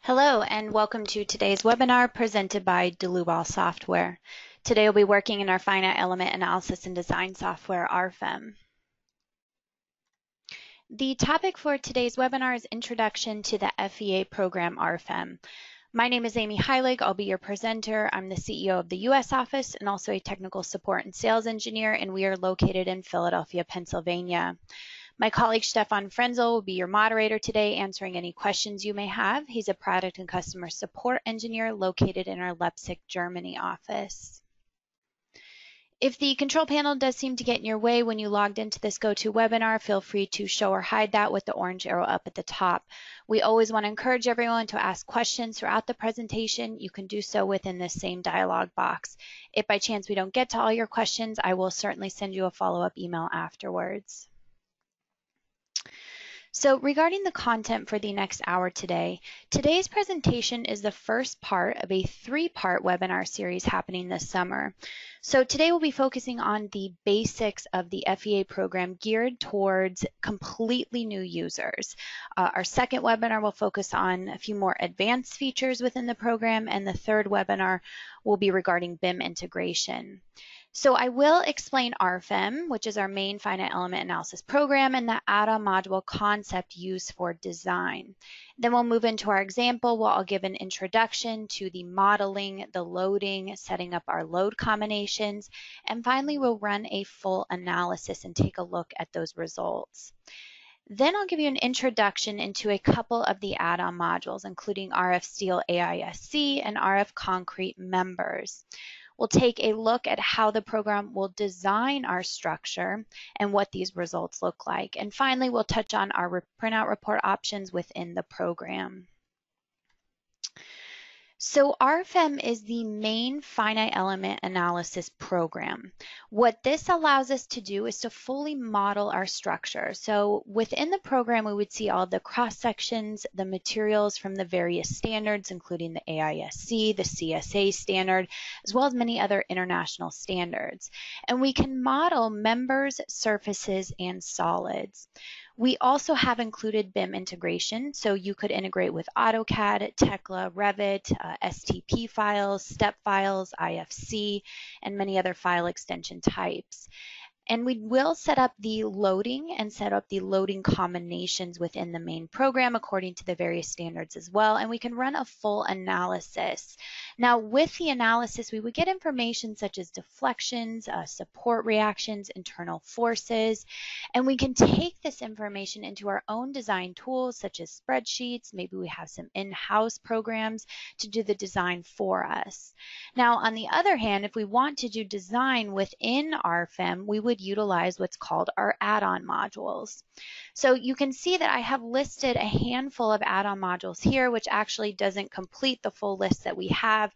Hello and welcome to today's webinar presented by Dlubal Software. Today we'll be working in our finite element analysis and design software, RFEM. The topic for today's webinar is Introduction to the FEA program RFEM. My name is Amy Heilig. I'll be your presenter. I'm the CEO of the U.S. office and also a technical support and sales engineer, and we are located in Philadelphia, Pennsylvania. My colleague Stefan Frenzel will be your moderator today, answering any questions you may have. He's a product and customer support engineer located in our Leipzig, Germany office. If the control panel does seem to get in your way when you logged into this GoToWebinar, feel free to show or hide that with the orange arrow up at the top. We always want to encourage everyone to ask questions throughout the presentation. You can do so within this same dialog box. If by chance we don't get to all your questions, I will certainly send you a follow-up email afterwards. So regarding the content for the next hour today, today's presentation is the first part of a three-part webinar series happening this summer. So today we'll be focusing on the basics of the FEA program geared towards completely new users. Our second webinar will focus on a few more advanced features within the program, and the third webinar will be regarding BIM integration. So I will explain RFEM, which is our main finite element analysis program, and the add-on module concept used for design. Then we'll move into our example where I'll give an introduction to the modeling, the loading, setting up our load combinations, and finally we'll run a full analysis and take a look at those results. Then I'll give you an introduction into a couple of the add-on modules, including RF-STEEL AISC and RF concrete members. We'll take a look at how the program will design our structure and what these results look like. And finally, we'll touch on our printout report options within the program. So RFEM is the main finite element analysis program. What this allows us to do is to fully model our structure. So within the program, we would see all the cross sections, the materials from the various standards, including the AISC, the CSA standard, as well as many other international standards. And we can model members, surfaces, and solids. We also have included BIM integration, so you could integrate with AutoCAD, Tekla, Revit, STP files, STEP files, IFC, and many other file extension types. And we will set up the loading and set up the loading combinations within the main program according to the various standards as well. And we can run a full analysis. Now, with the analysis, we would get information such as deflections, support reactions, internal forces, and we can take this information into our own design tools such as spreadsheets. Maybe we have some in-house programs to do the design for us. Now, on the other hand, if we want to do design within RFEM, we would utilize what's called our add-on modules. So you can see that I have listed a handful of add-on modules here, which actually doesn't complete the full list that we have.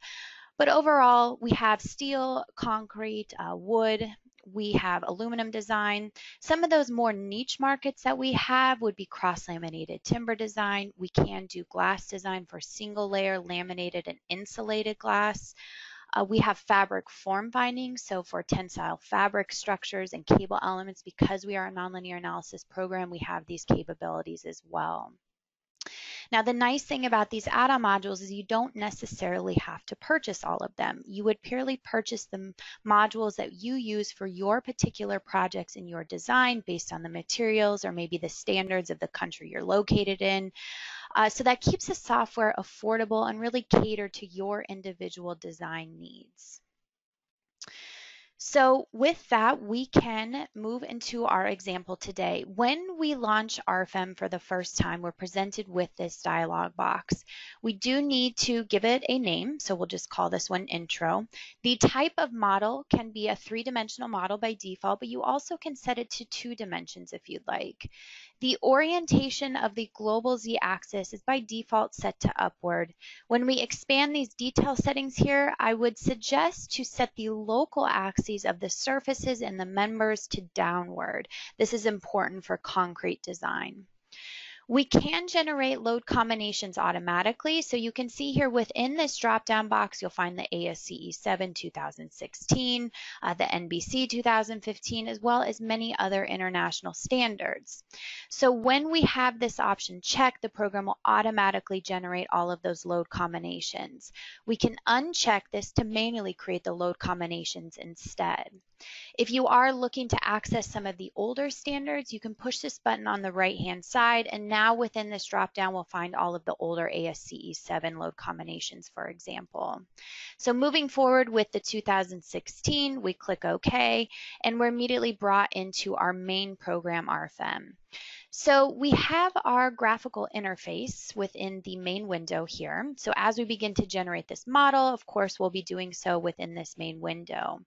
But overall, we have steel, concrete, wood, we have aluminum design. Some of those more niche markets that we have would be cross-laminated timber design. We can do glass design for single layer laminated and insulated glass. We have fabric form finding, so for tensile fabric structures and cable elements, because we are a nonlinear analysis program, we have these capabilities as well. Now, the nice thing about these add-on modules is you don't necessarily have to purchase all of them. You would purely purchase the modules that you use for your particular projects in your design based on the materials or maybe the standards of the country you're located in. So that keeps the software affordable and really cater to your individual design needs. So with that, we can move into our example today. When we launch RFEM for the first time, we're presented with this dialog box. We do need to give it a name, so we'll just call this one intro. The type of model can be a three-dimensional model by default, but you also can set it to 2 dimensions if you'd like. The orientation of the global z-axis is by default set to upward. When we expand these detail settings here, I would suggest to set the local axes of the surfaces and the members to downward. This is important for concrete design. We can generate load combinations automatically. So you can see here within this drop-down box, you'll find the ASCE 7 2016, the NBC 2015, as well as many other international standards. So when we have this option checked, the program will automatically generate all of those load combinations. We can uncheck this to manually create the load combinations instead. If you are looking to access some of the older standards, you can push this button on the right-hand side, and now within this drop-down, we'll find all of the older ASCE 7 load combinations, for example. So moving forward with the 2016, we click OK, and we're immediately brought into our main program RFEM. So we have our graphical interface within the main window here. So as we begin to generate this model, of course, we'll be doing so within this main window.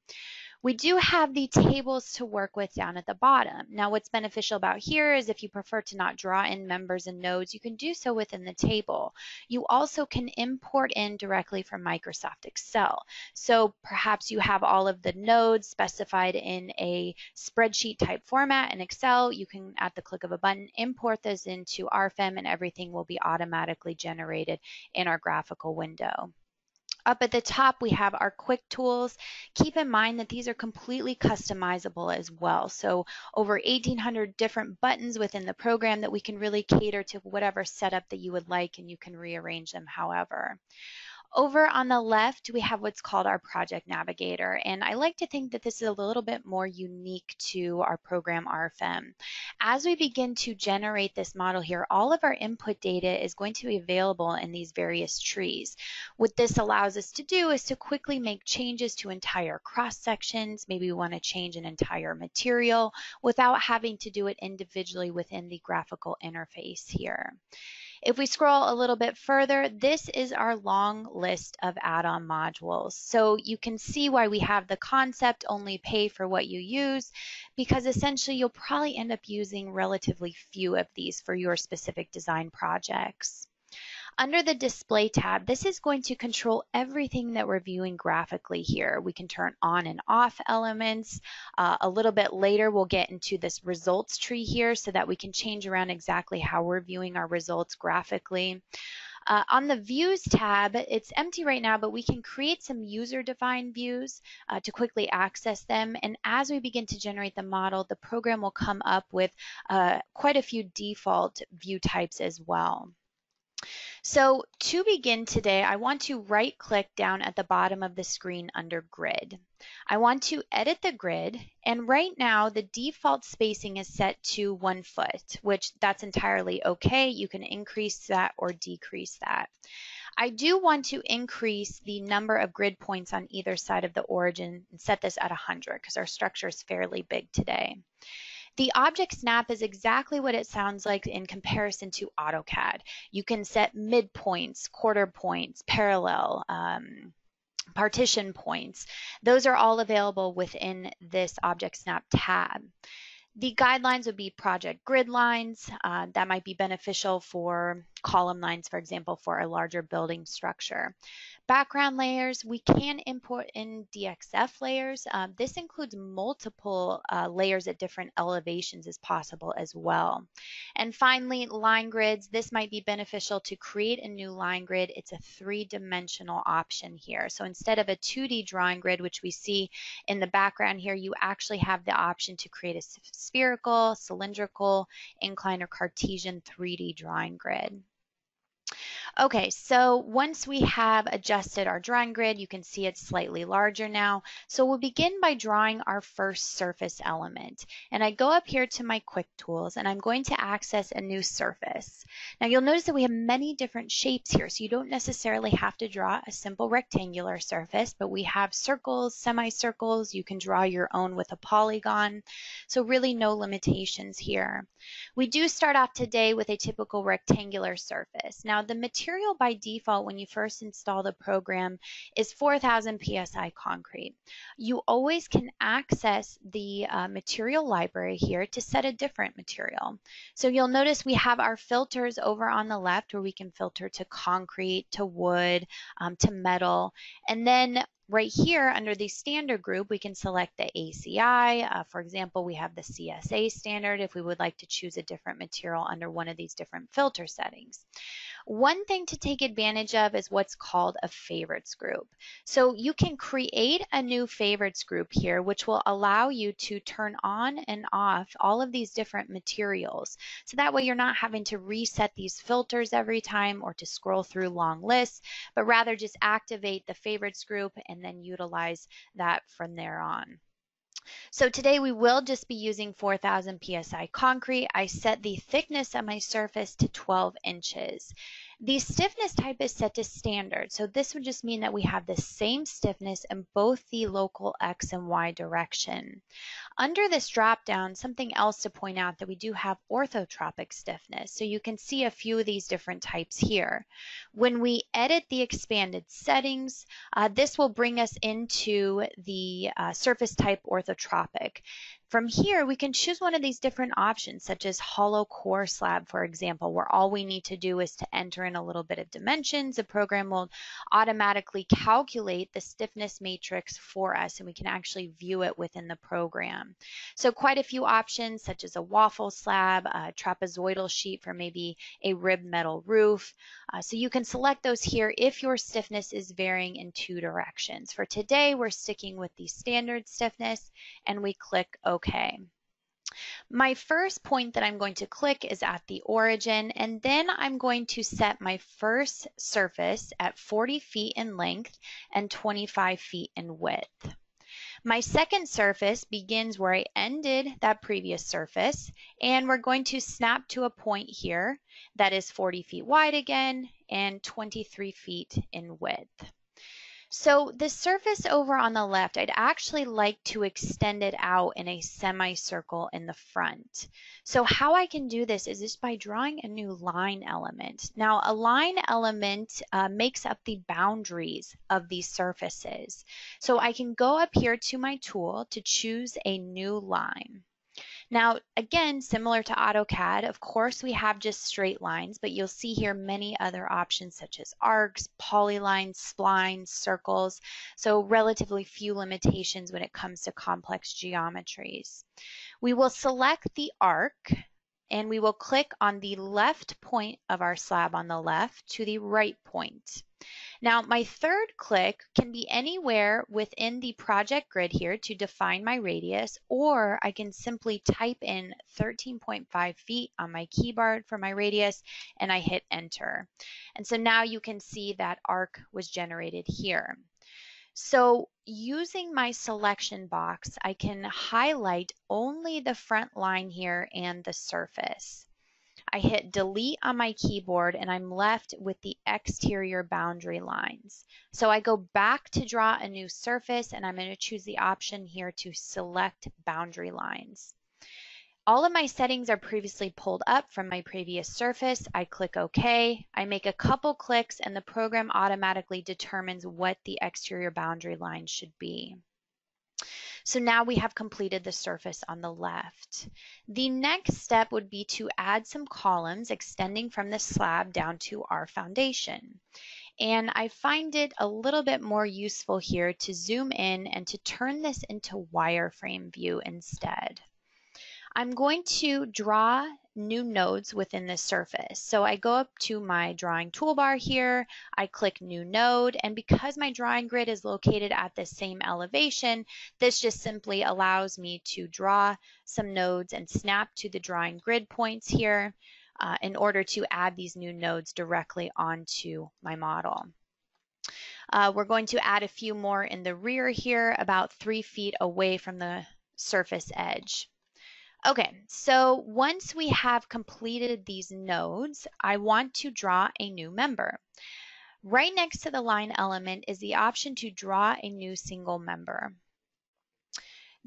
We do have the tables to work with down at the bottom. Now, what's beneficial about here is if you prefer to not draw in members and nodes, you can do so within the table. You also can import in directly from Microsoft Excel. So perhaps you have all of the nodes specified in a spreadsheet type format in Excel. You can, at the click of a button, import those into RFEM, and everything will be automatically generated in our graphical window. Up at the top, we have our quick tools. Keep in mind that these are completely customizable as well. So over 1,800 different buttons within the program that we can really cater to whatever setup that you would like, and you can rearrange them however. Over on the left, we have what's called our project navigator, and I like to think that this is a little bit more unique to our program RFEM. As we begin to generate this model here, all of our input data is going to be available in these various trees. What this allows us to do is to quickly make changes to entire cross sections. Maybe we want to change an entire material without having to do it individually within the graphical interface here. If we scroll a little bit further, this is our long list of add-on modules. So you can see why we have the concept only pay for what you use, because essentially you'll probably end up using relatively few of these for your specific design projects. Under the Display tab, this is going to control everything that we're viewing graphically here. We can turn on and off elements. A little bit later, we'll get into this results tree here so that we can change around exactly how we're viewing our results graphically. On the Views tab, it's empty right now, but we can create some user-defined views to quickly access them. And as we begin to generate the model, the program will come up with quite a few default view types as well. So to begin today, I want to right-click down at the bottom of the screen under Grid. I want to edit the grid, and right now the default spacing is set to 1 foot, which that's entirely okay. You can increase that or decrease that. I do want to increase the number of grid points on either side of the origin and set this at 100 because our structure is fairly big today. The object snap is exactly what it sounds like in comparison to AutoCAD. You can set midpoints, quarter points, parallel, partition points. Those are all available within this object snap tab. The guidelines would be project grid lines. That might be beneficial for column lines, for example, for a larger building structure. Background layers, we can import in DXF layers. This includes multiple layers at different elevations as possible as well. And finally, line grids. This might be beneficial to create a new line grid. It's a 3-dimensional option here. So instead of a 2D drawing grid, which we see in the background here, you actually have the option to create a spherical, cylindrical, inclined, or Cartesian 3D drawing grid. Okay, so once we have adjusted our drawing grid, you can see it's slightly larger now. So we'll begin by drawing our first surface element. And I go up here to my quick tools and I'm going to access a new surface. Now you'll notice that we have many different shapes here, so you don't necessarily have to draw a simple rectangular surface, but we have circles, semicircles, you can draw your own with a polygon. So really no limitations here. We do start off today with a typical rectangular surface. Now the material by default when you first install the program is 4,000 psi concrete. You always can access the material library here to set a different material. So you'll notice we have our filters over on the left where we can filter to concrete, to wood, to metal, and then Right here under the standard group, we can select the ACI. For example, we have the CSA standard if we would like to choose a different material under one of these different filter settings. One thing to take advantage of is what's called a favorites group. So you can create a new favorites group here, which will allow you to turn on and off all of these different materials. So that way you're not having to reset these filters every time or to scroll through long lists, but rather just activate the favorites group and then utilize that from there on. So today we will just be using 4,000 psi concrete. I set the thickness of my surface to 12 inches. The stiffness type is set to standard, so this would just mean that we have the same stiffness in both the local X and Y direction. Under this drop down, something else to point out that we do have orthotropic stiffness, so you can see a few of these different types here. When we edit the expanded settings, this will bring us into the surface type orthotropic. From here, we can choose one of these different options, such as hollow core slab, for example, where all we need to do is to enter in a little bit of dimensions. The program will automatically calculate the stiffness matrix for us, and we can actually view it within the program. So quite a few options, such as a waffle slab, a trapezoidal sheet for maybe a ribbed metal roof. So you can select those here if your stiffness is varying in two directions. For today, we're sticking with the standard stiffness, and we click OK. My first point that I'm going to click is at the origin, and then I'm going to set my first surface at 40 feet in length and 25 feet in width. My second surface begins where I ended that previous surface, and we're going to snap to a point here that is 40 feet wide again and 23 feet in width. So the surface over on the left, I'd actually like to extend it out in a semicircle in the front. So how I can do this is just by drawing a new line element. Now a line element makes up the boundaries of these surfaces. So I can go up here to my tool to choose a new line. Now, again, similar to AutoCAD, of course, we have just straight lines, but you'll see here many other options such as arcs, polylines, splines, circles, so relatively few limitations when it comes to complex geometries. We will select the arc, and we will click on the left point of our slab on the left to the right point. Now, my third click can be anywhere within the project grid here to define my radius, or I can simply type in 13.5 feet on my keyboard for my radius, and I hit enter. And so now you can see that arc was generated here. So using my selection box, I can highlight only the front line here and the surface. I hit delete on my keyboard and I'm left with the exterior boundary lines. So I go back to draw a new surface and I'm going to choose the option here to select boundary lines. All of my settings are previously pulled up from my previous surface. I click OK. I make a couple clicks and the program automatically determines what the exterior boundary line should be. So now we have completed the surface on the left. The next step would be to add some columns extending from the slab down to our foundation. And I find it a little bit more useful here to zoom in and to turn this into wireframe view instead. I'm going to draw new nodes within the surface. So I go up to my drawing toolbar here, I click new node, and because my drawing grid is located at the same elevation, this just simply allows me to draw some nodes and snap to the drawing grid points here in order to add these new nodes directly onto my model. We're going to add a few more in the rear here, about 3 feet away from the surface edge. Okay, so once we have completed these nodes, I want to draw a new member. Right next to the line element is the option to draw a new single member.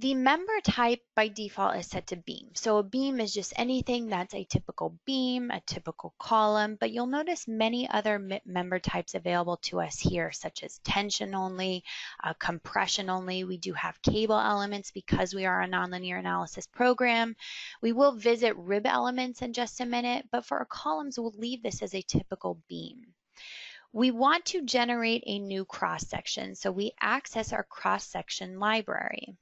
The member type by default is set to beam. So a beam is just anything that's a typical beam, a typical column, but you'll notice many other member types available to us here, such as tension only, compression only. We do have cable elements because we are a nonlinear analysis program. We will visit rib elements in just a minute, but for our columns, we'll leave this as a typical beam. We want to generate a new cross-section, so we access our cross-section library.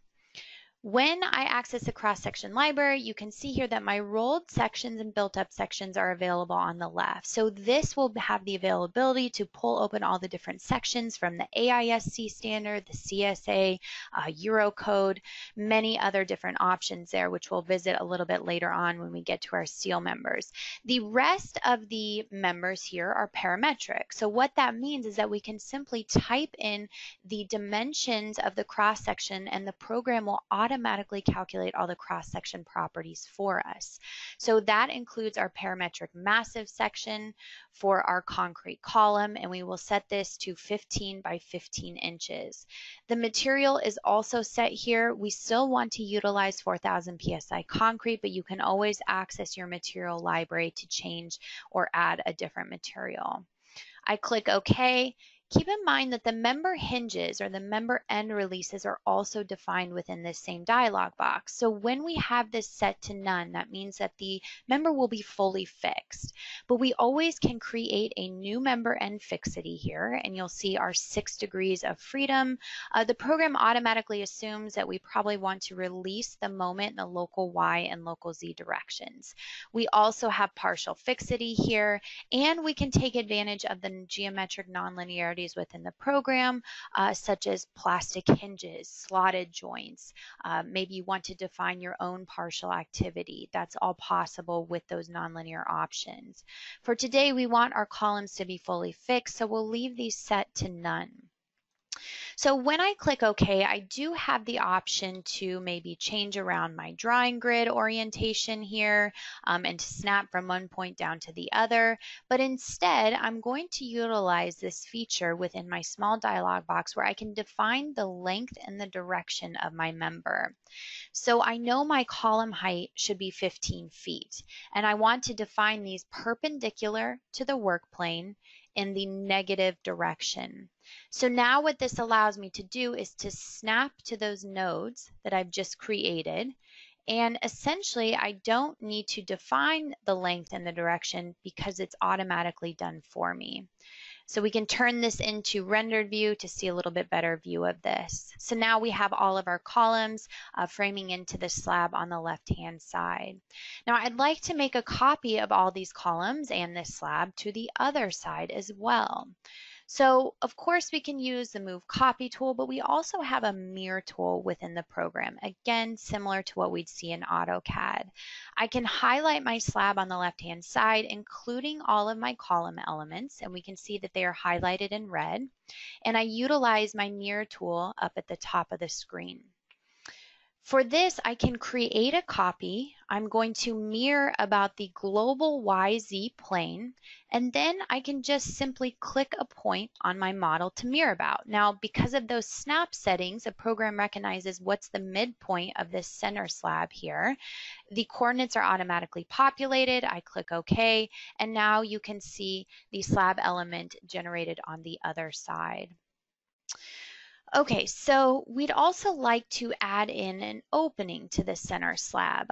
When I access the cross-section library, you can see here that my rolled sections and built-up sections are available on the left. So this will have the availability to pull open all the different sections from the AISC standard, the CSA, Eurocode, many other different options there, which we'll visit a little bit later on when we get to our STEEL members. The rest of the members here are parametric. So what that means is that we can simply type in the dimensions of the cross-section and the program will automatically calculate all the cross-section properties for us. So that includes our parametric massive section for our concrete column, and we will set this to 15 by 15 inches. The material is also set here. We still want to utilize 4,000 PSI concrete, but you can always access your material library to change or add a different material. I click OK. Keep in mind that the member hinges or the member end releases are also defined within this same dialog box. So when we have this set to none, that means that the member will be fully fixed. But we always can create a new member end fixity here, and you'll see our 6 degrees of freedom. The program automatically assumes that we probably want to release the moment in the local Y and local Z directions. We also have partial fixity here, and we can take advantage of the geometric nonlinearity within the program, such as plastic hinges, slotted joints. Maybe you want to define your own partial activity. That's all possible with those nonlinear options. For today, we want our columns to be fully fixed, so we'll leave these set to none. So when I click OK, I do have the option to maybe change around my drawing grid orientation here and to snap from one point down to the other. But instead, I'm going to utilize this feature within my small dialog box where I can define the length and the direction of my member. So I know my column height should be 15 feet, and I want to define these perpendicular to the work plane in the negative direction. So now what this allows me to do is to snap to those nodes that I've just created, and essentially I don't need to define the length and the direction because it's automatically done for me. So we can turn this into rendered view to see a little bit better view of this. So now we have all of our columns framing into the slab on the left-hand side. Now I'd like to make a copy of all these columns and this slab to the other side as well. So of course we can use the Move Copy tool, but we also have a mirror tool within the program, again similar to what we'd see in AutoCAD. I can highlight my slab on the left-hand side, including all of my column elements, and we can see that they are highlighted in red, and I utilize my mirror tool up at the top of the screen. For this, I can create a copy. I'm going to mirror about the global YZ plane, and then I can just simply click a point on my model to mirror about. Now, because of those snap settings, the program recognizes what's the midpoint of this center slab here. The coordinates are automatically populated. I click OK, and now you can see the slab element generated on the other side. Okay, so we'd also like to add in an opening to the center slab.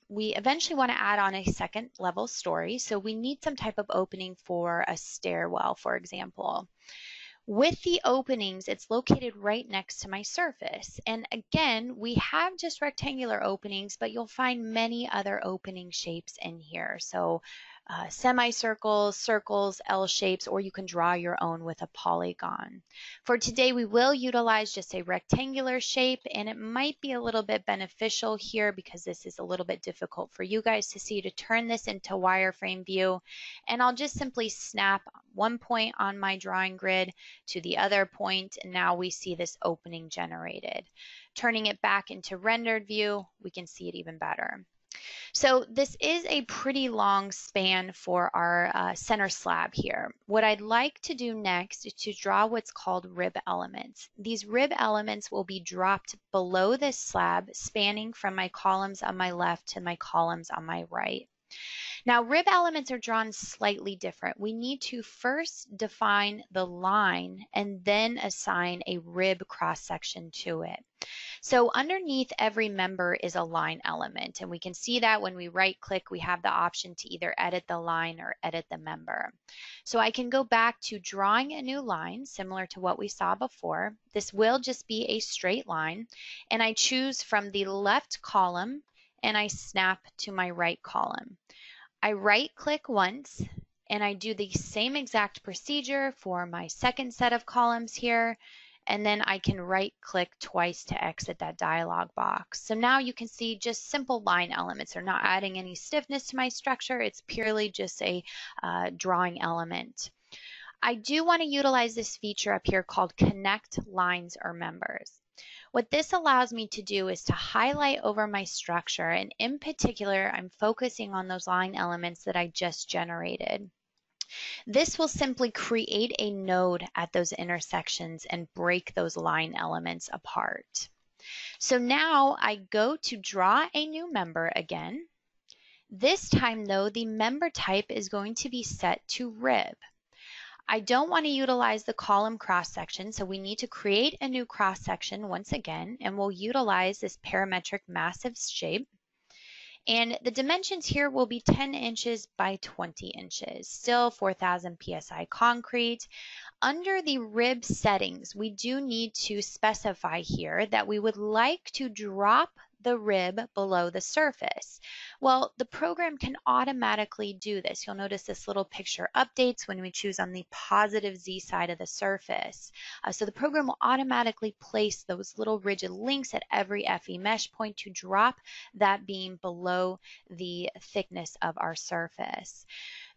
We eventually want to add on a second level story, so we need some type of opening for a stairwell, for example. With the openings, it's located right next to my surface. And again, we have just rectangular openings, but you'll find many other opening shapes in here. So semicircles, circles, L shapes, or you can draw your own with a polygon. For today, we will utilize just a rectangular shape, and it might be a little bit beneficial here because this is a little bit difficult for you guys to see, to turn this into wireframe view. And I'll just simply snap one point on my drawing grid to the other point, and now we see this opening generated. Turning it back into rendered view, we can see it even better. So this is a pretty long span for our center slab here. What I'd like to do next is to draw what's called rib elements. These rib elements will be dropped below this slab, spanning from my columns on my left to my columns on my right. Now, rib elements are drawn slightly different. We need to first define the line and then assign a rib cross-section to it. So underneath every member is a line element, and we can see that when we right-click, we have the option to either edit the line or edit the member. So I can go back to drawing a new line, similar to what we saw before. This will just be a straight line, and I choose from the left column, and I snap to my right column. I right-click once, and I do the same exact procedure for my second set of columns here, and then I can right-click twice to exit that dialog box. So now you can see just simple line elements. They're not adding any stiffness to my structure. It's purely just a drawing element. I do want to utilize this feature up here called Connect Lines or Members. What this allows me to do is to highlight over my structure, and in particular, I'm focusing on those line elements that I just generated. This will simply create a node at those intersections and break those line elements apart. So now I go to draw a new member again. This time though, the member type is going to be set to rib. I don't want to utilize the column cross-section, so we need to create a new cross-section once again, and we'll utilize this parametric massive shape. And the dimensions here will be 10 inches by 20 inches, still 4,000 psi concrete. Under the rib settings, we do need to specify here that we would like to drop the rib below the surface. Well, the program can automatically do this. You'll notice this little picture updates when we choose on the positive Z side of the surface. So the program will automatically place those little rigid links at every FE mesh point to drop that beam below the thickness of our surface.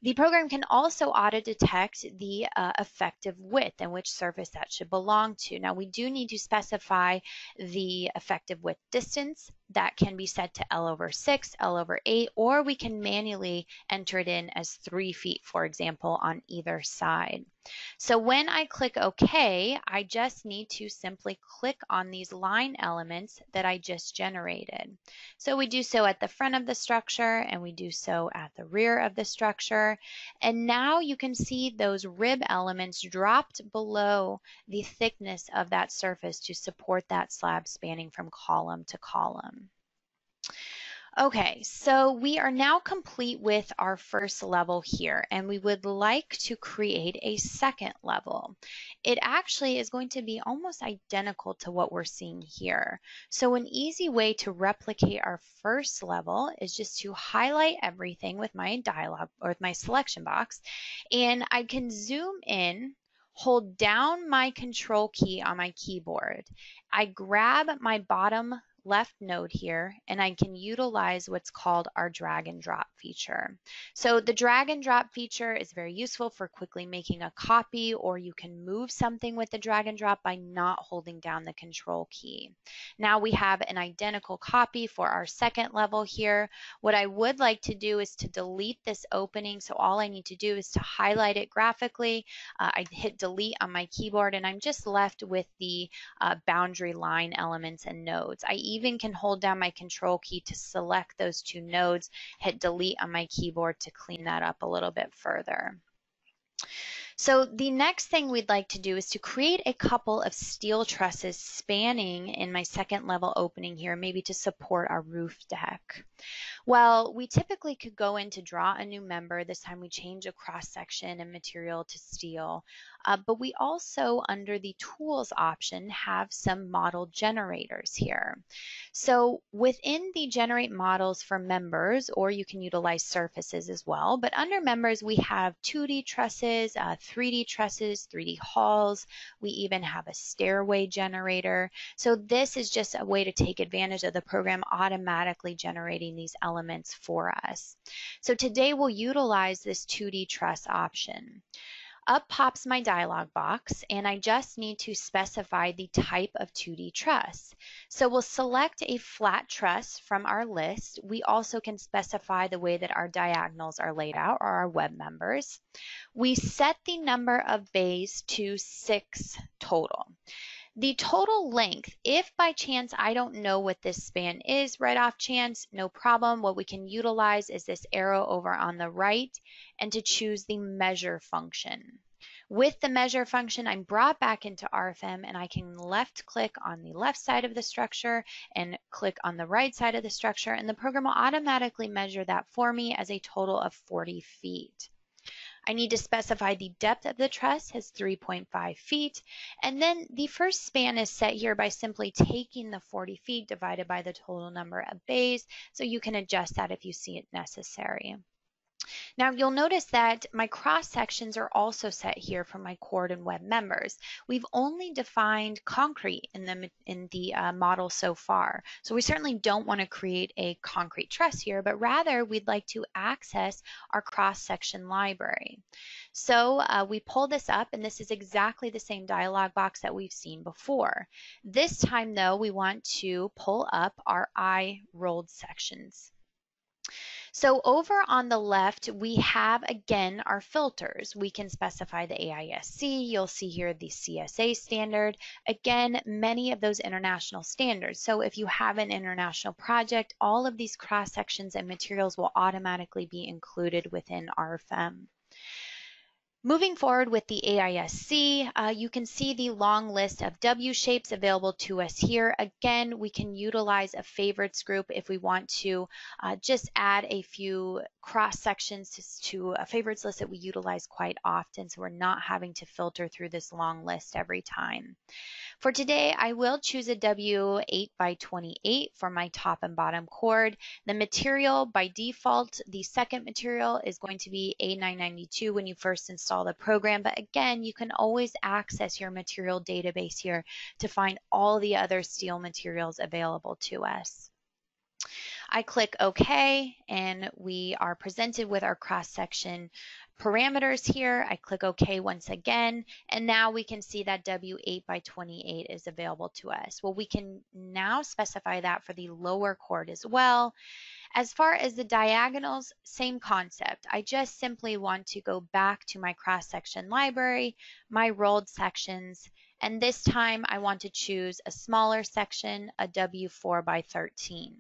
The program can also auto-detect the effective width and which surface that should belong to. Now, we do need to specify the effective width distance. That can be set to L/6, L/8, or we can manually enter it in as 3 feet, for example, on either side. So when I click OK, I just need to simply click on these line elements that I just generated. So we do so at the front of the structure, and we do so at the rear of the structure. And now you can see those rib elements dropped below the thickness of that surface to support that slab spanning from column to column. Okay, so we are now complete with our first level here, and we would like to create a second level. It actually is going to be almost identical to what we're seeing here. So an easy way to replicate our first level is just to highlight everything with my dialog or with my selection box, and I can zoom in, hold down my control key on my keyboard. I grab my bottom left node here, and I can utilize what's called our drag and drop feature. So the drag and drop feature is very useful for quickly making a copy, or you can move something with the drag and drop by not holding down the control key. Now we have an identical copy for our second level here. What I would like to do is to delete this opening, so all I need to do is to highlight it graphically. I hit delete on my keyboard, and I'm just left with the boundary line elements and nodes. I even can hold down my control key to select those two nodes, hit delete on my keyboard to clean that up a little bit further. So the next thing we'd like to do is to create a couple of steel trusses spanning in my second level opening here, maybe to support our roof deck. Well, we typically could go in to draw a new member. This time we change a cross section and material to steel. But we also, under the tools option, have some model generators here. So within the generate models for members, or you can utilize surfaces as well, but under members we have 2D trusses, 3D trusses, 3D halls. We even have a stairway generator. So this is just a way to take advantage of the program automatically generating these elements for us. So today we'll utilize this 2D truss option. Up pops my dialog box, and I just need to specify the type of 2D truss. So we'll select a flat truss from our list. We also can specify the way that our diagonals are laid out, or our web members. We set the number of bays to 6 total. The total length, if by chance I don't know what this span is right off chance, no problem. What we can utilize is this arrow over on the right and to choose the measure function. With the measure function, I'm brought back into RFEM and I can left click on the left side of the structure and click on the right side of the structure, and the program will automatically measure that for me as a total of 40 feet. I need to specify the depth of the truss as 3.5 feet, and then the first span is set here by simply taking the 40 feet divided by the total number of bays, so you can adjust that if you see it necessary. Now you'll notice that my cross sections are also set here for my cord and web members. We've only defined concrete in the model so far, so we certainly don't want to create a concrete truss here, but rather we'd like to access our cross section library. So we pull this up, and this is exactly the same dialog box that we've seen before. This time though, we want to pull up our I rolled sections. So over on the left, we have again our filters. We can specify the AISC. You'll see here the CSA standard. Again, many of those international standards. So if you have an international project, all of these cross sections and materials will automatically be included within RFEM. Moving forward with the AISC, you can see the long list of W shapes available to us here. Again, we can utilize a favorites group if we want to just add a few cross sections to a favorites list that we utilize quite often, so we're not having to filter through this long list every time. For today, I will choose a W8 by 28 for my top and bottom cord. The material, by default, the second material is going to be A992 when you first install the program, but again, you can always access your material database here to find all the other steel materials available to us. I click OK, and we are presented with our cross-section parameters here. I click OK once again, and now we can see that W8 by 28 is available to us. Well, we can now specify that for the lower cord as well. As far as the diagonals, same concept. I just simply want to go back to my cross-section library, my rolled sections, and this time I want to choose a smaller section, a W4 by 13.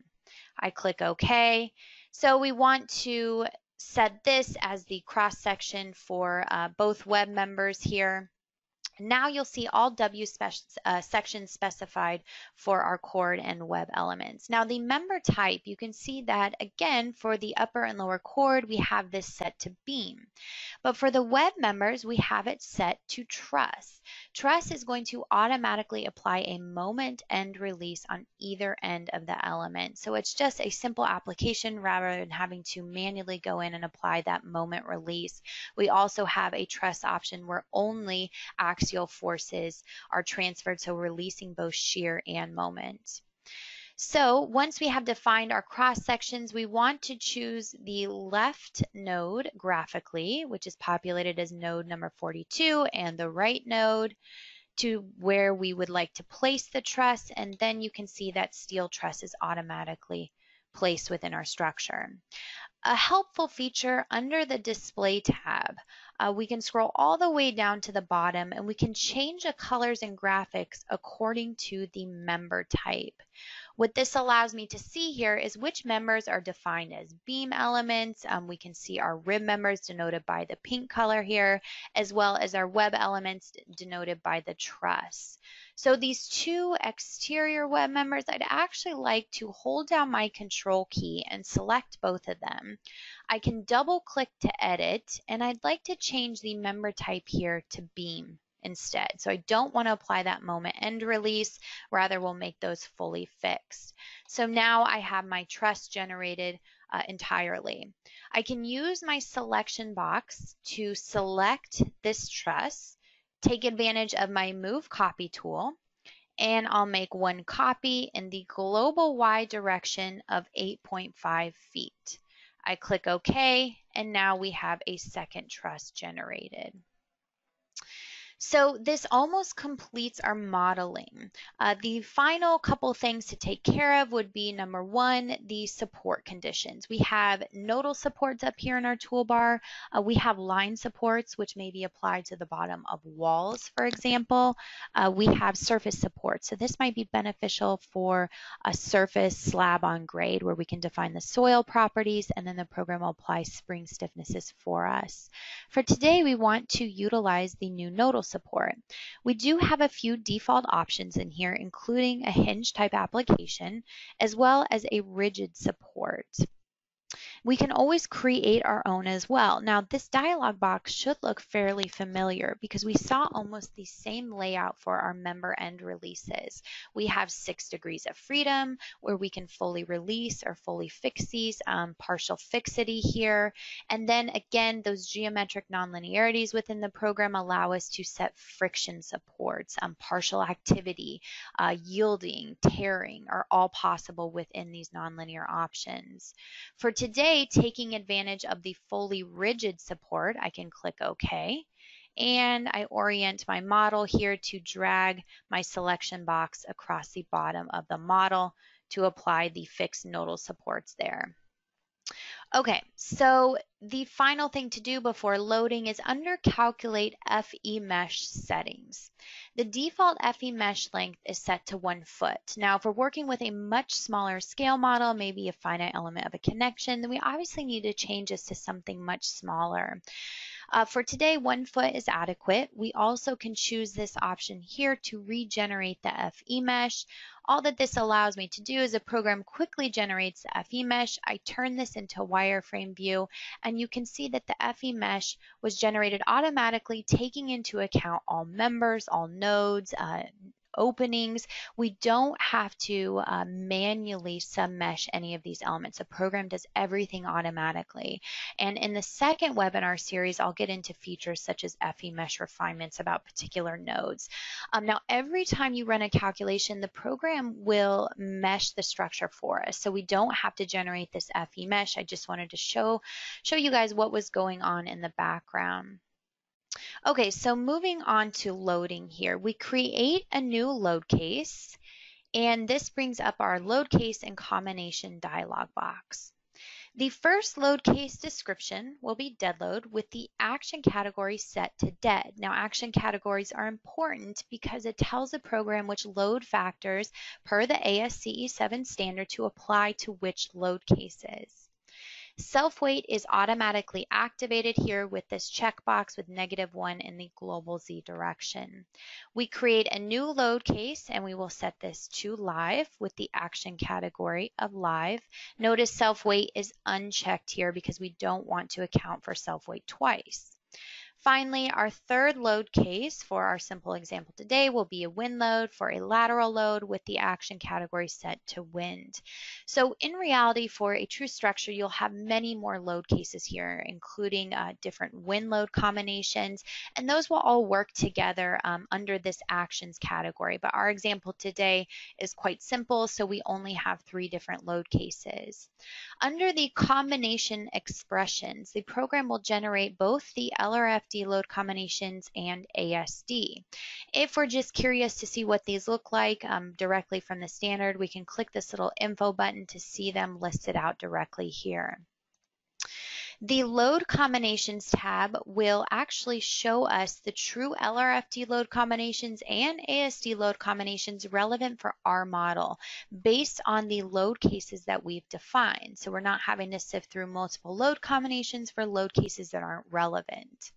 I click OK. So we want to set this as the cross section for both web members here. Now you'll see all W sections specified for our cord and web elements. Now the member type, you can see that again for the upper and lower cord, we have this set to beam. But for the web members, we have it set to truss. Truss is going to automatically apply a moment and release on either end of the element. So it's just a simple application rather than having to manually go in and apply that moment release. We also have a truss option where only axial forces are transferred, so releasing both shear and moment. So once we have defined our cross sections, we want to choose the left node graphically, which is populated as node number 42, and the right node to where we would like to place the truss, and then you can see that steel truss is automatically placed within our structure. A helpful feature under the display tab, we can scroll all the way down to the bottom and we can change the colors and graphics according to the member type. What this allows me to see here is which members are defined as beam elements. We can see our rib members denoted by the pink color here, as well as our web elements denoted by the truss. So these two exterior web members, I'd actually like to hold down my control key and select both of them. I can double click to edit, and I'd like to change the member type here to beam instead. So I don't want to apply that moment end release, rather we'll make those fully fixed. So now I have my truss generated entirely. I can use my selection box to select this truss, take advantage of my move copy tool, and I'll make one copy in the global Y direction of 8.5 feet. I click OK, and now we have a second truss generated. So this almost completes our modeling. The final couple things to take care of would be number one, the support conditions. We have nodal supports up here in our toolbar. We have line supports, which may be applied to the bottom of walls, for example. We have surface supports. So this might be beneficial for a surface slab on grade where we can define the soil properties and then the program will apply spring stiffnesses for us. For today, we want to utilize the new nodal support. We do have a few default options in here, including a hinge type application, as well as a rigid support. We can always create our own as well. Now, this dialog box should look fairly familiar because we saw almost the same layout for our member end releases. We have 6 degrees of freedom where we can fully release or fully fix these, partial fixity here. And then again, those geometric nonlinearities within the program allow us to set friction supports, partial activity, yielding, tearing are all possible within these nonlinear options. For today, taking advantage of the fully rigid support, I can click OK. And I orient my model here to drag my selection box across the bottom of the model to apply the fixed nodal supports there. Okay, so the final thing to do before loading is under Calculate FE Mesh Settings. The default FE mesh length is set to 1 foot. Now, if we're working with a much smaller scale model, maybe a finite element of a connection, then we obviously need to change this to something much smaller. For today, 1 foot is adequate. We also can choose this option here to regenerate the FE mesh. All that this allows me to do is the program quickly generates the FE mesh. I turn this into wireframe view, and you can see that the FE mesh was generated automatically, taking into account all members, all nodes, openings. We don't have to manually submesh any of these elements. The program does everything automatically. And in the second webinar series, I'll get into features such as FE mesh refinements about particular nodes. Now, every time you run a calculation, the program will mesh the structure for us. So we don't have to generate this FE mesh. I just wanted to show you guys what was going on in the background. Okay, so moving on to loading here, we create a new load case, and this brings up our load case and combination dialog box. The first load case description will be dead load with the action category set to dead. Now, action categories are important because it tells the program which load factors per the ASCE 7 standard to apply to which load cases. Self-weight is automatically activated here with this checkbox with -1 in the global Z direction. We create a new load case and we will set this to live with the action category of live. Notice self-weight is unchecked here because we don't want to account for self-weight twice. Finally, our third load case for our simple example today will be a wind load for a lateral load with the action category set to wind. So in reality, for a true structure, you'll have many more load cases here, including different wind load combinations, and those will all work together under this actions category. But our example today is quite simple, so we only have 3 different load cases. Under the combination expressions, the program will generate both the LRFD load combinations and ASD. If we're just curious to see what these look like directly from the standard, we can click this little info button to see them listed out directly here. The Load Combinations tab will actually show us the true LRFD load combinations and ASD load combinations relevant for our model based on the load cases that we've defined. So we're not having to sift through multiple load combinations for load cases that aren't relevant.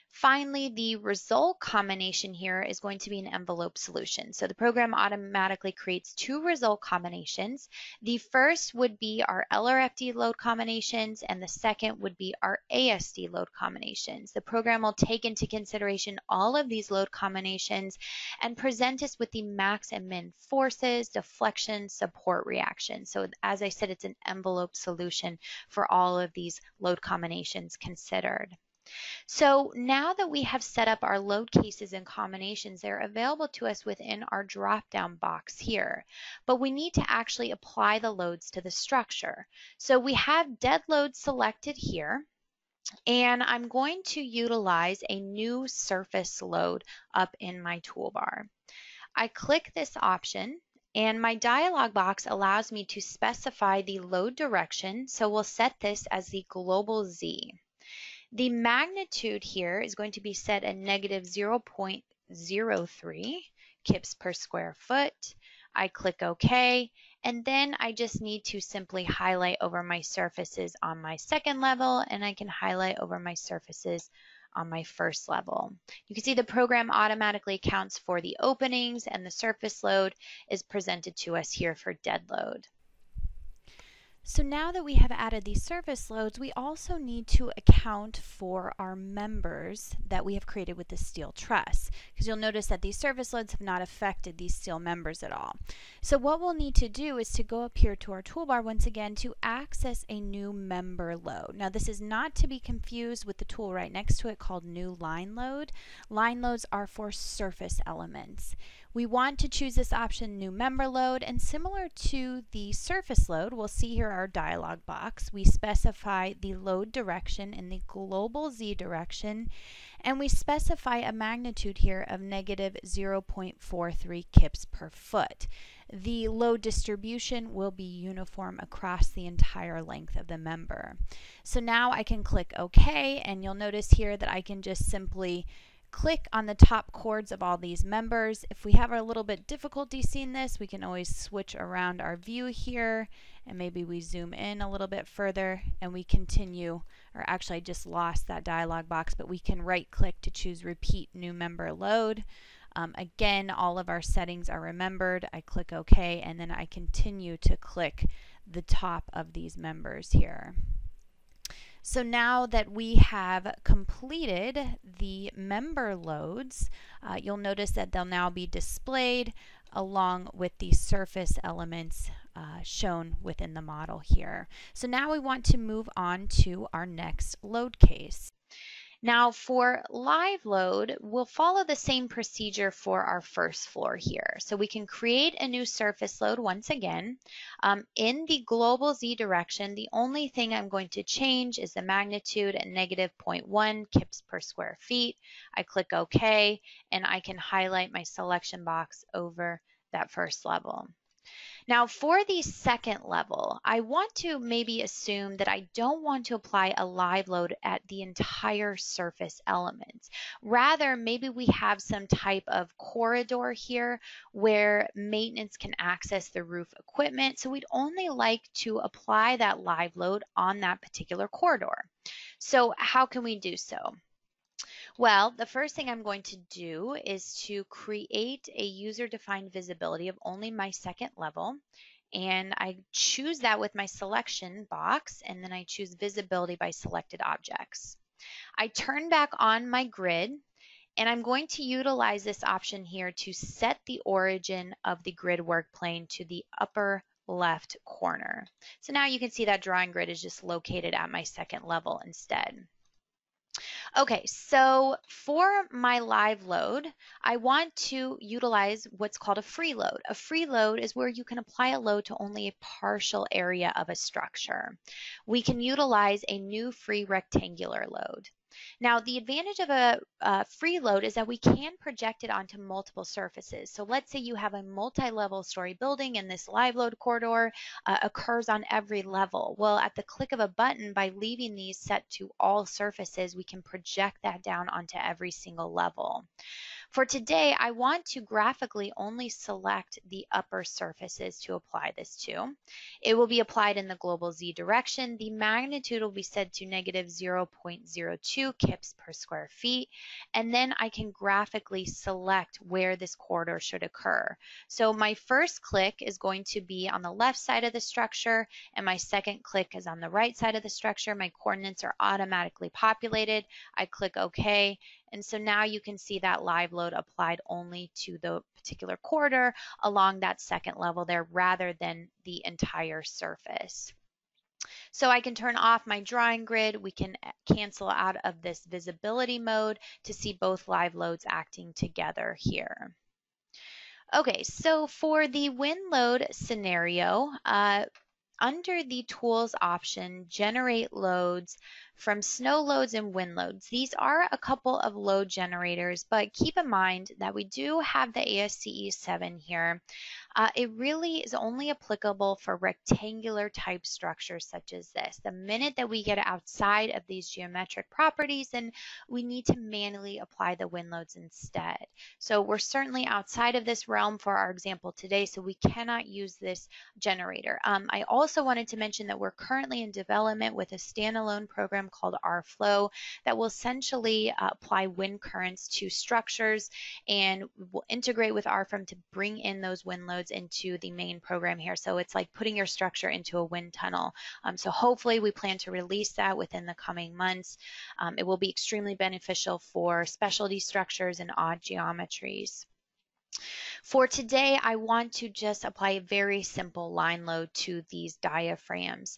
Finally, the result combination here is going to be an envelope solution. So the program automatically creates 2 result combinations. The first would be our LRFD load combinations, and the second would be our ASD load combinations. The program will take into consideration all of these load combinations and present us with the max and min forces, deflection, support reactions. So as I said, it's an envelope solution for all of these load combinations considered. So now that we have set up our load cases and combinations, they're available to us within our drop-down box here. But we need to actually apply the loads to the structure. So we have dead load selected here. And I'm going to utilize a new surface load up in my toolbar. I click this option and my dialog box allows me to specify the load direction, so we'll set this as the global Z. The magnitude here is going to be set at negative 0.03 kips per square foot. I click OK, and then I just need to simply highlight over my surfaces on my second level, and I can highlight over my surfaces on my first level. You can see the program automatically accounts for the openings, and the surface load is presented to us here for dead load. So now that we have added these surface loads, we also need to account for our members that we have created with the steel truss, because you'll notice that these surface loads have not affected these steel members at all. So what we'll need to do is to go up here to our toolbar once again to access a new member load. Now this is not to be confused with the tool right next to it called new line load. Line loads are for surface elements. We want to choose this option, new member load, and similar to the surface load, we'll see here our dialog box. We specify the load direction in the global Z direction, and we specify a magnitude here of negative 0.43 kips per foot. The load distribution will be uniform across the entire length of the member. So now I can click OK, and you'll notice here that I can just simply click on the top chords of all these members. If we have a little bit difficulty seeing this, we can always switch around our view here, and maybe we zoom in a little bit further and we continue, or actually I just lost that dialog box, but we can right click to choose repeat new member load. Again, all of our settings are remembered. I click OK, and then I continue to click the top of these members here. So now that we have completed the member loads, you'll notice that they'll now be displayed along with the surface elements shown within the model here. So now we want to move on to our next load case. Now for live load, we'll follow the same procedure for our first floor here. So we can create a new surface load once again. In the global Z direction, the only thing I'm going to change is the magnitude at negative 0.1 kips per square feet. I click OK, and I can highlight my selection box over that first level. Now for the second level, I want to maybe assume that I don't want to apply a live load at the entire surface element. Rather, maybe we have some type of corridor here where maintenance can access the roof equipment. So we'd only like to apply that live load on that particular corridor. So how can we do so? Well, the first thing I'm going to do is to create a user-defined visibility of only my second level, and I choose that with my selection box, and then I choose visibility by selected objects. I turn back on my grid, and I'm going to utilize this option here to set the origin of the grid work plane to the upper left corner. So now you can see that drawing grid is just located at my second level instead. Okay, so for my live load, I want to utilize what's called a free load. A free load is where you can apply a load to only a partial area of a structure. We can utilize a new free rectangular load. Now, the advantage of a free load is that we can project it onto multiple surfaces. So let's say you have a multi-level story building and this live load corridor occurs on every level. Well, at the click of a button, by leaving these set to all surfaces, we can project that down onto every single level. For today, I want to graphically only select the upper surfaces to apply this to. It will be applied in the global Z direction. The magnitude will be set to negative 0.02 kips per square feet, and then I can graphically select where this corridor should occur. So my first click is going to be on the left side of the structure, and my second click is on the right side of the structure. My coordinates are automatically populated. I click OK. And so now you can see that live load applied only to the particular corridor along that second level there rather than the entire surface. So I can turn off my drawing grid. We can cancel out of this visibility mode to see both live loads acting together here. Okay, so for the wind load scenario, under the Tools option, Generate Loads, from snow loads and wind loads. These are a couple of load generators, but keep in mind that we do have the ASCE 7 here. It really is only applicable for rectangular type structures such as this. The minute that we get outside of these geometric properties, then we need to manually apply the wind loads instead. So we're certainly outside of this realm for our example today, so we cannot use this generator. I also wanted to mention that we're currently in development with a standalone program called RFlow that will essentially apply wind currents to structures, and will integrate with RFEM to bring in those wind loads into the main program here. So it's like putting your structure into a wind tunnel. So hopefully we plan to release that within the coming months. It will be extremely beneficial for specialty structures and odd geometries. For today, I want to just apply a very simple line load to these diaphragms.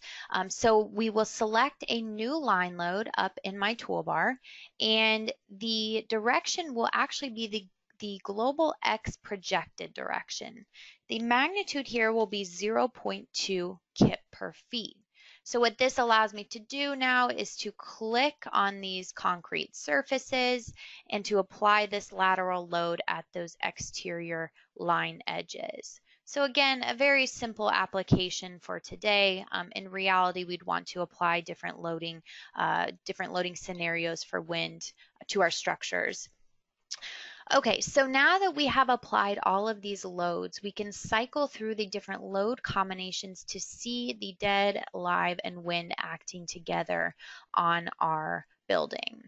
So we will select a new line load up in my toolbar, and the direction will actually be the global X projected direction. The magnitude here will be 0.2 kip per feet. So what this allows me to do now is to click on these concrete surfaces and to apply this lateral load at those exterior line edges. So again, a very simple application for today. In reality, we'd want to apply different loading scenarios for wind to our structures. Okay, so now that we have applied all of these loads, we can cycle through the different load combinations to see the dead, live, and wind acting together on our building.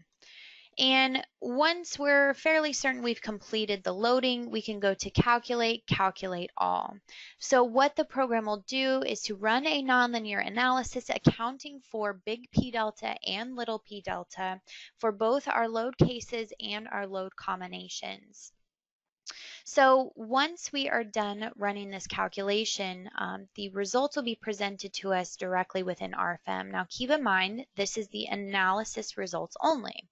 And once we're fairly certain we've completed the loading, we can go to calculate all. So what the program will do is to run a nonlinear analysis accounting for big P delta and little p delta for both our load cases and our load combinations. So once we are done running this calculation, the results will be presented to us directly within RFEM. Now keep in mind, this is the analysis results only.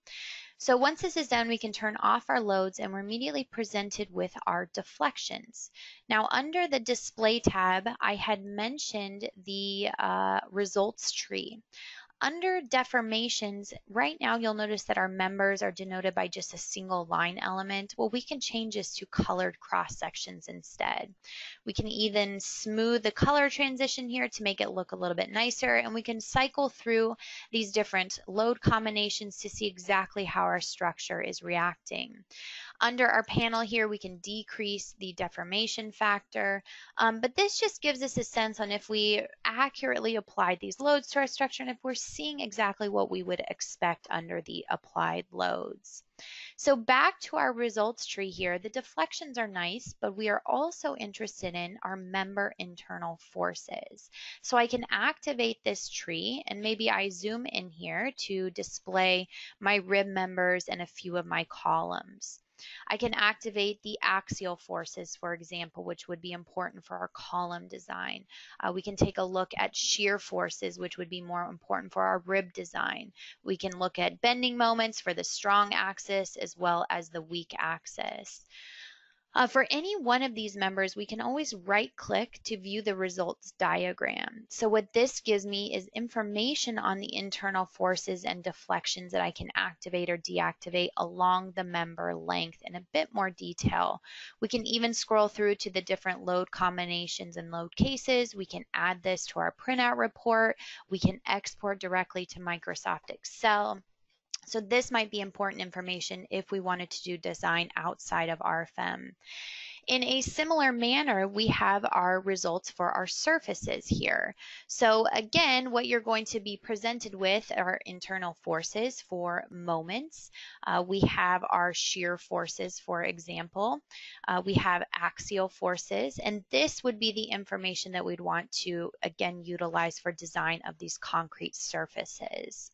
So once this is done, we can turn off our loads and we're immediately presented with our deflections. Now under the display tab, I had mentioned the results tree. Under deformations, right now you'll notice that our members are denoted by just a single line element. Well, we can change this to colored cross sections instead. We can even smooth the color transition here to make it look a little bit nicer, and we can cycle through these different load combinations to see exactly how our structure is reacting. Under our panel here, we can decrease the deformation factor, but this just gives us a sense on if we accurately applied these loads to our structure and if we're seeing exactly what we would expect under the applied loads. So back to our results tree here, the deflections are nice, but we are also interested in our member internal forces. So I can activate this tree, and maybe I zoom in here to display my rib members and a few of my columns. I can activate the axial forces, for example, which would be important for our column design. We can take a look at shear forces, which would be more important for our rib design. We can look at bending moments for the strong axis as well as the weak axis. For any one of these members, we can always right-click to view the results diagram. So what this gives me is information on the internal forces and deflections that I can activate or deactivate along the member length in a bit more detail. We can even scroll through to the different load combinations and load cases. We can add this to our printout report. We can export directly to Microsoft Excel. So this might be important information if we wanted to do design outside of RFEM. In a similar manner, we have our results for our surfaces here. So again, what you're going to be presented with are internal forces for moments. We have our shear forces, for example. We have axial forces, and this would be the information that we'd want to, again, utilize for design of these concrete surfaces.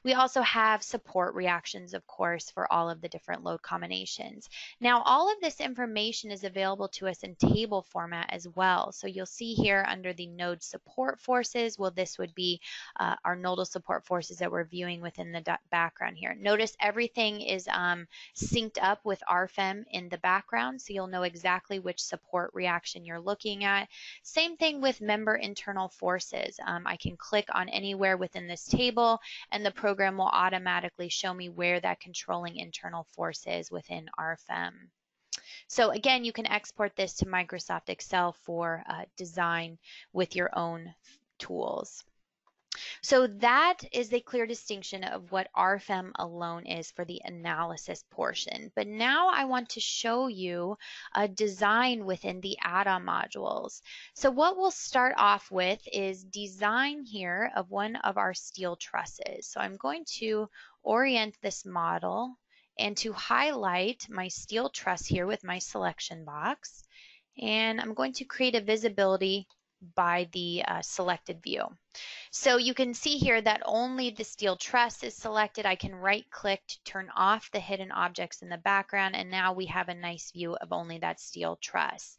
We also have support reactions, of course, for all of the different load combinations. Now, all of this information is available to us in table format as well. So you'll see here under the node support forces, well, this would be our nodal support forces that we're viewing within the background here. Notice everything is synced up with RFEM in the background, so you'll know exactly which support reaction you're looking at. Same thing with member internal forces. I can click on anywhere within this table and the program will automatically show me where that controlling internal force is within RFEM. So again, you can export this to Microsoft Excel for design with your own tools. So that is a clear distinction of what RFEM alone is for the analysis portion. But now I want to show you a design within the add-on modules. So what we'll start off with is design here of one of our steel trusses. So I'm going to orient this model and to highlight my steel truss here with my selection box. And I'm going to create a visibility by the selected view. So you can see here that only the steel truss is selected. I can right click to turn off the hidden objects in the background, and now we have a nice view of only that steel truss.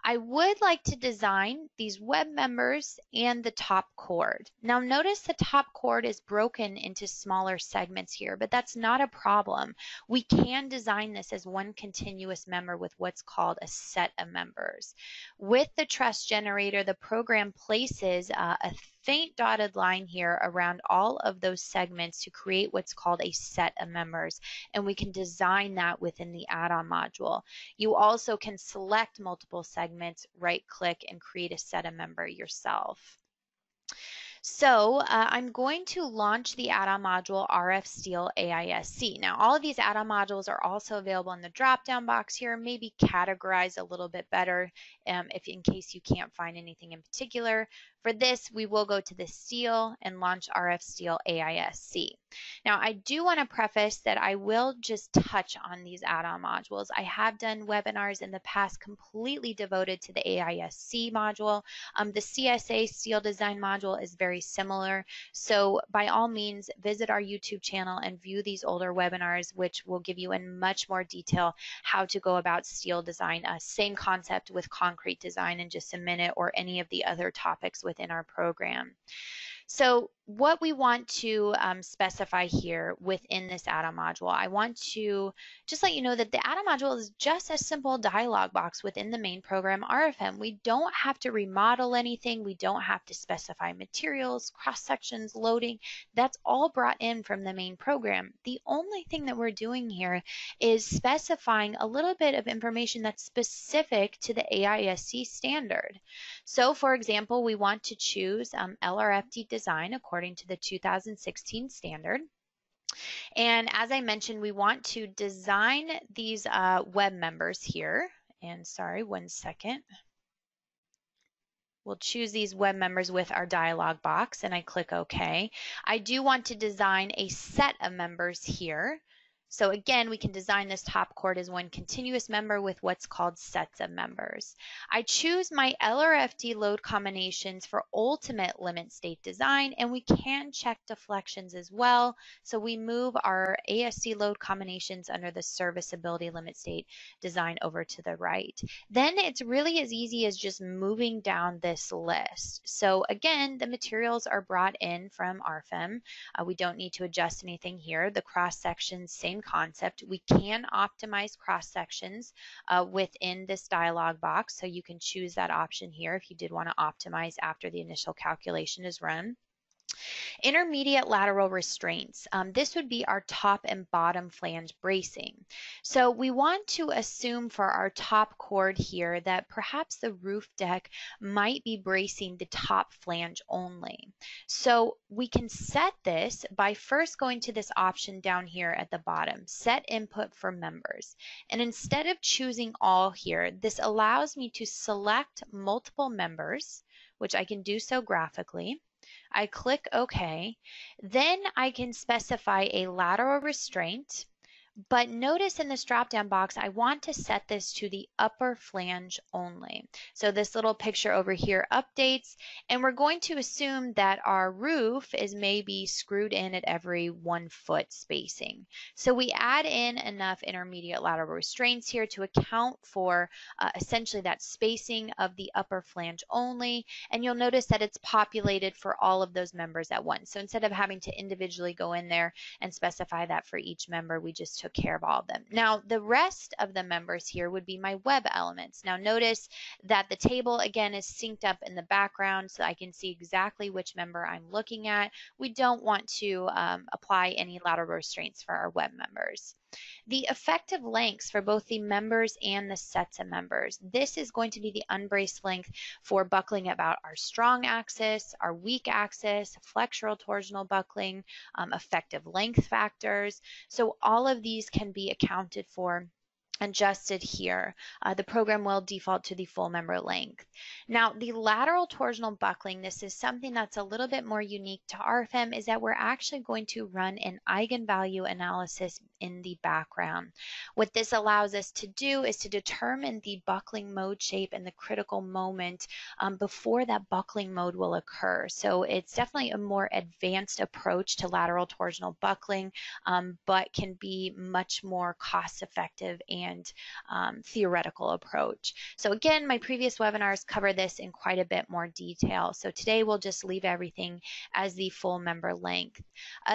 I would like to design these web members and the top cord. Now notice the top cord is broken into smaller segments here, but that's not a problem. We can design this as one continuous member with what's called a set of members. With the truss generator, the program places a faint dotted line here around all of those segments to create what's called a set of members, and we can design that within the add-on module. You also can select multiple segments, right click, and create a set of member yourself. So I'm going to launch the add-on module RF-STEEL AISC. Now all of these add-on modules are also available in the drop-down box here, maybe categorized a little bit better if in case you can't find anything in particular. For this, we will go to the steel and launch RF-STEEL AISC. Now, I do want to preface that I will just touch on these add-on modules. I have done webinars in the past completely devoted to the AISC module. The CSA steel design module is very similar. So by all means, visit our YouTube channel and view these older webinars, which will give you in much more detail how to go about steel design. Same concept with concrete design in just a minute, or any of the other topics within our program. So what we want to specify here within this add-on module, I want to just let you know that the add-on module is just a simple dialog box within the main program RFEM. We don't have to remodel anything. We don't have to specify materials, cross-sections, loading. That's all brought in from the main program. The only thing that we're doing here is specifying a little bit of information that's specific to the AISC standard. So for example, we want to choose LRFD design according to the 2016 standard. And as I mentioned, we want to design these web members here. And sorry, one second. We'll choose these web members with our dialog box and I click OK. I do want to design a set of members here. So again, we can design this top cord as one continuous member with what's called sets of members. I choose my LRFD load combinations for ultimate limit state design, and we can check deflections as well. So we move our ASC load combinations under the serviceability limit state design over to the right. Then it's really as easy as just moving down this list. So again, the materials are brought in from RFEM. We don't need to adjust anything here. The cross sections, same concept. We can optimize cross sections within this dialog box, so you can choose that option here if you did want to optimize after the initial calculation is run. Intermediate lateral restraints. This would be our top and bottom flange bracing. So we want to assume for our top cord here that perhaps the roof deck might be bracing the top flange only. So we can set this by first going to this option down here at the bottom, set input for members. And instead of choosing all here, this allows me to select multiple members, which I can do so graphically. I click OK. Then I can specify a lateral restraint But notice in this drop-down box, I want to set this to the upper flange only. So this little picture over here updates, and we're going to assume that our roof is maybe screwed in at every 1 foot spacing. So we add in enough intermediate lateral restraints here to account for essentially that spacing of the upper flange only, and you'll notice that it's populated for all of those members at once. So instead of having to individually go in there and specify that for each member, we just took care of all of them. Now, the rest of the members here would be my web elements. Now, notice that the table, again, is synced up in the background so I can see exactly which member I'm looking at. We don't want to apply any lateral restraints for our web members. The effective lengths for both the members and the sets of members. This is going to be the unbraced length for buckling about our strong axis, our weak axis, flexural torsional buckling, effective length factors. So all of these can be accounted for, adjusted here. The program will default to the full member length. Now, the lateral torsional buckling, this is something that's a little bit more unique to RFEM, is that we're actually going to run an eigenvalue analysis in the background. What this allows us to do is to determine the buckling mode shape and the critical moment before that buckling mode will occur. So it's definitely a more advanced approach to lateral torsional buckling, but can be much more cost effective and theoretical approach. So again, my previous webinars cover this in quite a bit more detail. So today we'll just leave everything as the full member length.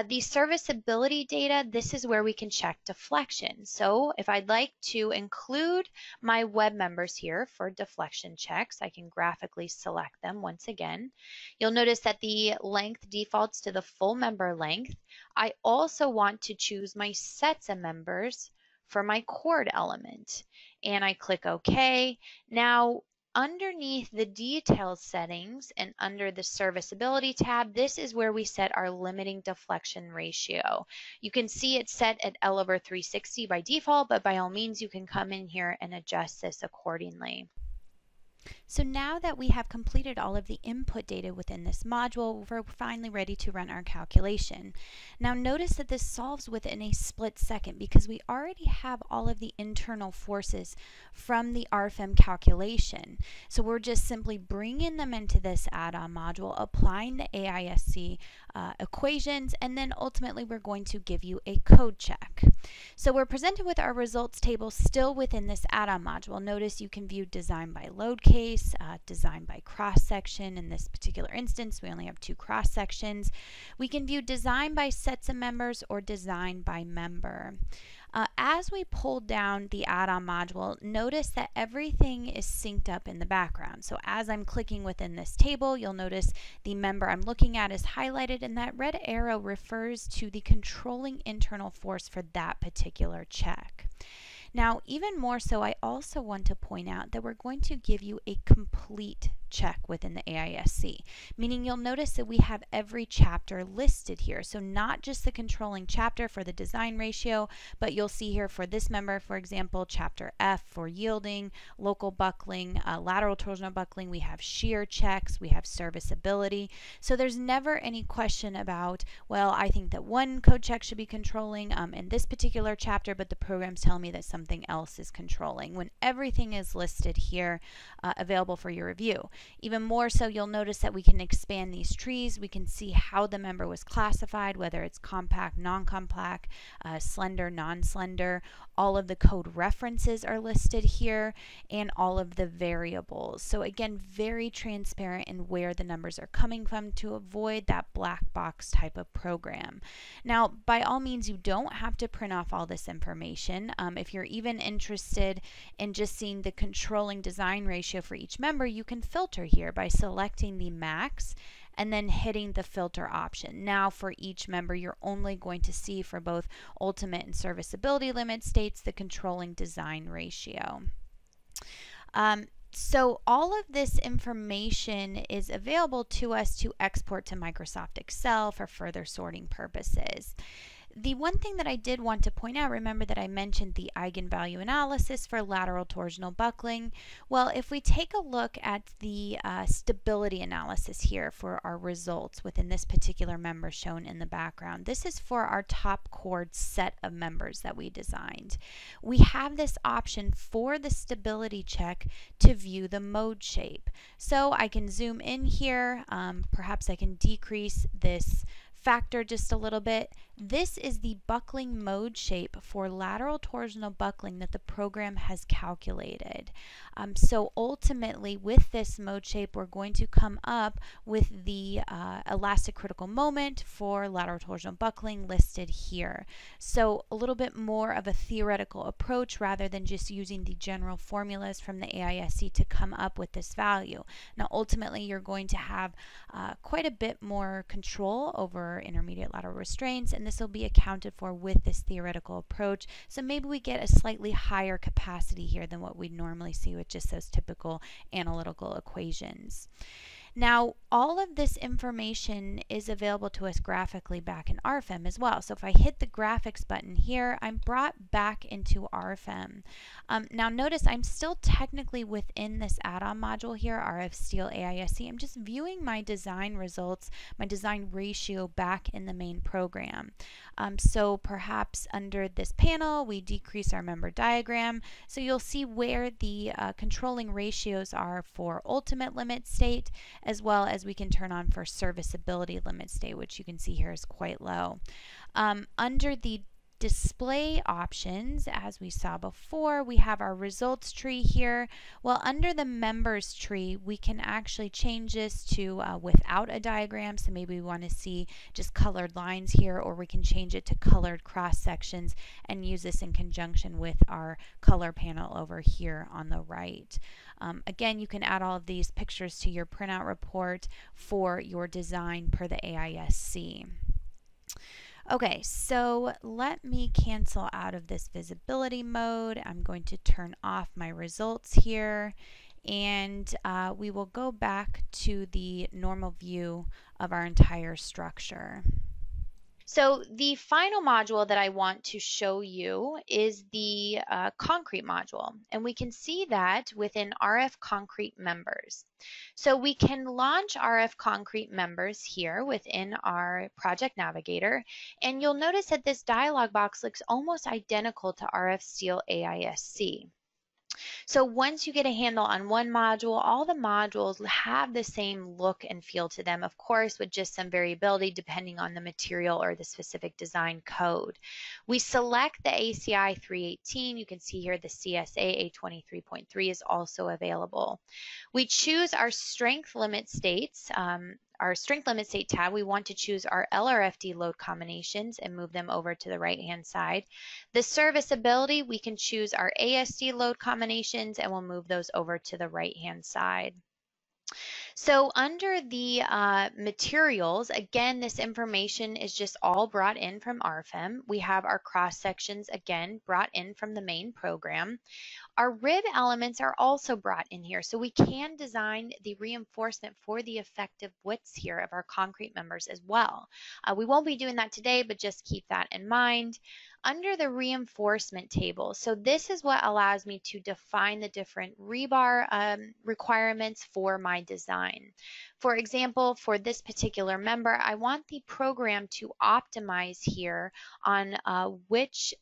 The serviceability data, this is where we can check deflection. So if I'd like to include my web members here for deflection checks, I can graphically select them once again. You'll notice that the length defaults to the full member length. I also want to choose my sets of members for my cord element, and I click OK. Now, underneath the details settings and under the serviceability tab, this is where we set our limiting deflection ratio. You can see it's set at L over 360 by default, but by all means you can come in here and adjust this accordingly. So now that we have completed all of the input data within this module, we're finally ready to run our calculation. Now notice that this solves within a split second because we already have all of the internal forces from the RFEM calculation. So we're just simply bringing them into this add-on module, applying the AISC equations, and then ultimately we're going to give you a code check. So we're presented with our results table still within this add-on module. Notice you can view design by load case, design by cross-section. In this particular instance, we only have 2 cross-sections. We can view design by sets of members or design by member. As we pull down the add-on module, notice that everything is synced up in the background. So as I'm clicking within this table, you'll notice the member I'm looking at is highlighted, and that red arrow refers to the controlling internal force for that particular check. Now, even more so, I also want to point out that we're going to give you a complete check within the AISC, meaning you'll notice that we have every chapter listed here. So not just the controlling chapter for the design ratio, but you'll see here for this member, for example, chapter F for yielding, local buckling, lateral torsional buckling, we have shear checks, we have serviceability. So there's never any question about, well, I think that one code check should be controlling in this particular chapter, but the program's telling me that something else is controlling, when everything is listed here available for your review. Even more so, you'll notice that we can expand these trees. We can see how the member was classified, whether it's compact, non-compact, slender, non-slender. All of the code references are listed here, and all of the variables. So again, very transparent in where the numbers are coming from to avoid that black box type of program. Now, by all means, you don't have to print off all this information. If you're even interested in just seeing the controlling design ratio for each member, you can filter here by selecting the max and then hitting the filter option. Now for each member, you're only going to see for both ultimate and serviceability limit states the controlling design ratio. So all of this information is available to us to export to Microsoft Excel for further sorting purposes. The one thing that I did want to point out, remember that I mentioned the eigenvalue analysis for lateral torsional buckling. Well, if we take a look at the stability analysis here for our results within this particular member shown in the background, this is for our top chord set of members that we designed. We have this option for the stability check to view the mode shape. So I can zoom in here, perhaps I can decrease this factor just a little bit. This is the buckling mode shape for lateral torsional buckling that the program has calculated. So ultimately with this mode shape we're going to come up with the elastic critical moment for lateral torsional buckling listed here. So a little bit more of a theoretical approach rather than just using the general formulas from the AISC to come up with this value. Now ultimately you're going to have quite a bit more control over intermediate lateral restraints, and this will be accounted for with this theoretical approach. So maybe we get a slightly higher capacity here than what we'd normally see with just those typical analytical equations. Now, all of this information is available to us graphically back in RFEM as well. So if I hit the graphics button here, I'm brought back into RFEM. Now notice I'm still technically within this add-on module here, RF-STEEL AISC. I'm just viewing my design results, my design ratio back in the main program. So perhaps under this panel, we decrease our member diagram. So you'll see where the controlling ratios are for ultimate limit state, as well as we can turn on for serviceability limit state, which you can see here is quite low. Under the display options, as we saw before, we have our results tree here. Well, under the members tree, we can actually change this to without a diagram. So maybe we want to see just colored lines here, or we can change it to colored cross sections and use this in conjunction with our color panel over here on the right. Again, you can add all of these pictures to your printout report for your design per the AISC. Okay, so let me cancel out of this visibility mode. I'm going to turn off my results here, and we will go back to the normal view of our entire structure. So the final module that I want to show you is the concrete module, and we can see that within RF concrete members. So we can launch RF concrete members here within our project navigator, and you'll notice that this dialog box looks almost identical to RF-STEEL AISC. So once you get a handle on one module, all the modules have the same look and feel to them, of course, with just some variability depending on the material or the specific design code. We select the ACI 318. You can see here the CSA A23.3 is also available. We choose our strength limit states. Our strength limit state tab, we want to choose our LRFD load combinations and move them over to the right-hand side. The serviceability, we can choose our ASD load combinations and we'll move those over to the right-hand side. So under the materials, again, this information is just all brought in from RFEM. We have our cross sections, again, brought in from the main program. Our rib elements are also brought in here, so we can design the reinforcement for the effective widths here of our concrete members as well. We won't be doing that today, but just keep that in mind. Under the reinforcement table, so this is what allows me to define the different rebar requirements for my design. For example, for this particular member, I want the program to optimize here on which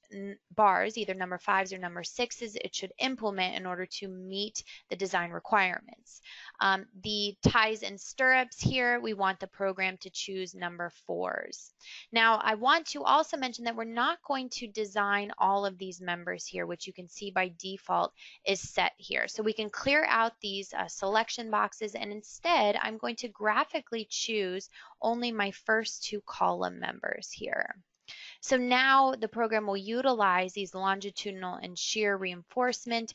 bars, either number 5s or number 6s, it should implement in order to meet the design requirements. The ties and stirrups here, we want the program to choose number 4s. Now, I want to also mention that we're not going to design all of these members here, which you can see by default is set here. So we can clear out these selection boxes, and instead I'm going to graphically choose only my first 2 column members here. So now the program will utilize these longitudinal and shear reinforcement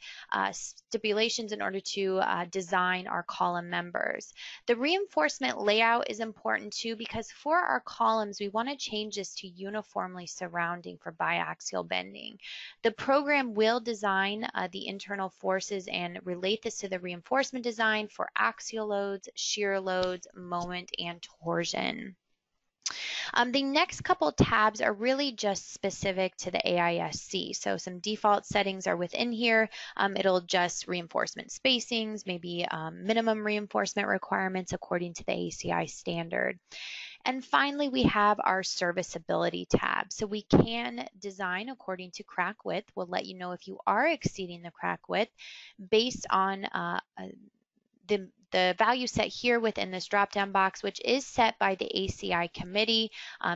stipulations in order to design our column members. The reinforcement layout is important too, because for our columns we want to change this to uniformly surrounding for biaxial bending. The program will design the internal forces and relate this to the reinforcement design for axial loads, shear loads, moment, and torsion. The next couple tabs are really just specific to the AISC. So some default settings are within here. It'll adjust reinforcement spacings, maybe minimum reinforcement requirements according to the ACI standard. And finally, we have our serviceability tab. So we can design according to crack width. We'll let you know if you are exceeding the crack width based on the value set here within this drop-down box, which is set by the ACI committee.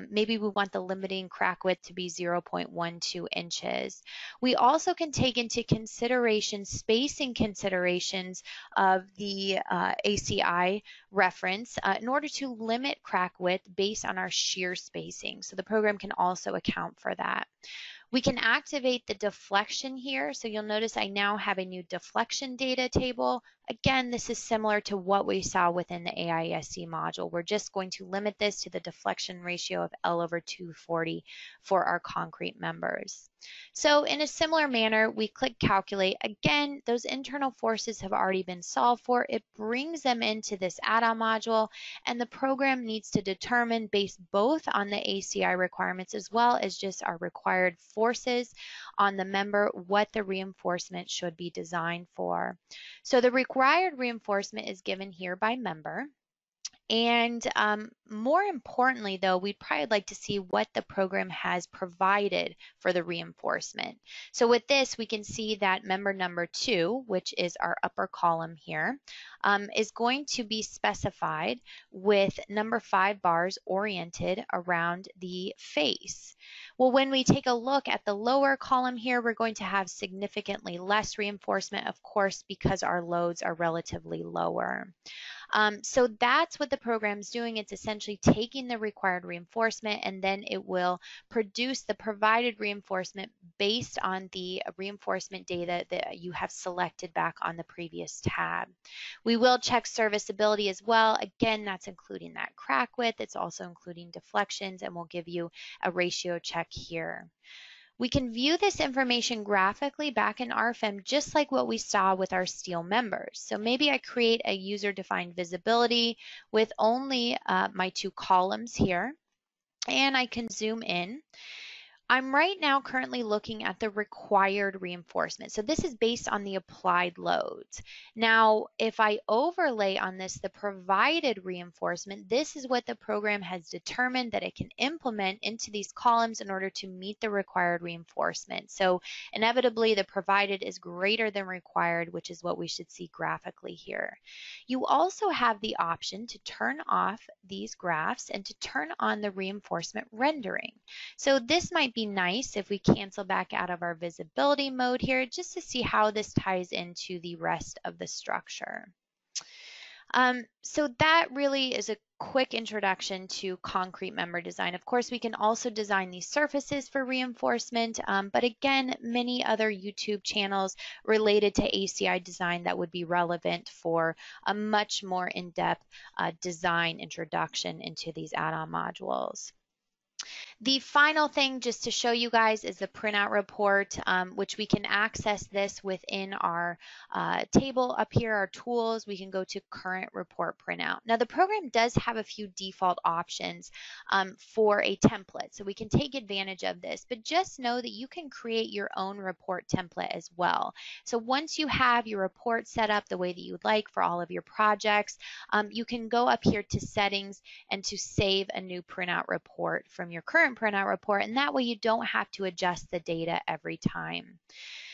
Maybe we want the limiting crack width to be 0.12 inches. We also can take into consideration spacing considerations of the ACI reference in order to limit crack width based on our shear spacing. So the program can also account for that. We can activate the deflection here. So you'll notice I now have a new deflection data table. Again, this is similar to what we saw within the AISC module. We're just going to limit this to the deflection ratio of L/240 for our concrete members. So in a similar manner, we click calculate. Again, those internal forces have already been solved for. It brings them into this add-on module, and the program needs to determine, based both on the ACI requirements as well as just our required forces on the member, what the reinforcement should be designed for. So the required reinforcement is given here by member. And more importantly, though, we'd probably like to see what the program has provided for the reinforcement. So with this, we can see that member number 2, which is our upper column here, is going to be specified with number 5 bars oriented around the face. Well, when we take a look at the lower column here, we're going to have significantly less reinforcement, of course, because our loads are relatively lower. So that's what the program's doing. It's essentially taking the required reinforcement, and then it will produce the provided reinforcement based on the reinforcement data that you have selected back on the previous tab. We will check serviceability as well. Again, that's including that crack width. It's also including deflections, and we'll give you a ratio check here. We can view this information graphically back in RFEM just like what we saw with our steel members. So maybe I create a user-defined visibility with only my 2 columns here, and I can zoom in. I'm right now currently looking at the required reinforcement. So this is based on the applied loads. Now, if I overlay on this the provided reinforcement, this is what the program has determined that it can implement into these columns in order to meet the required reinforcement. So inevitably, the provided is greater than required, which is what we should see graphically here. You also have the option to turn off these graphs and to turn on the reinforcement rendering. So this might be nice if we cancel back out of our visibility mode here, just to see how this ties into the rest of the structure. So that really is a quick introduction to concrete member design. Of course, we can also design these surfaces for reinforcement, but again, many other YouTube channels related to ACI design that would be relevant for a much more in-depth design introduction into these add-on modules. The final thing just to show you guys is the printout report, which we can access this within our table up here, our tools. We can go to current report printout. Now the program does have a few default options for a template, so we can take advantage of this, but just know that you can create your own report template as well. So once you have your report set up the way that you would like for all of your projects, you can go up here to settings and to save a new printout report from your current printout report, and that way you don't have to adjust the data every time.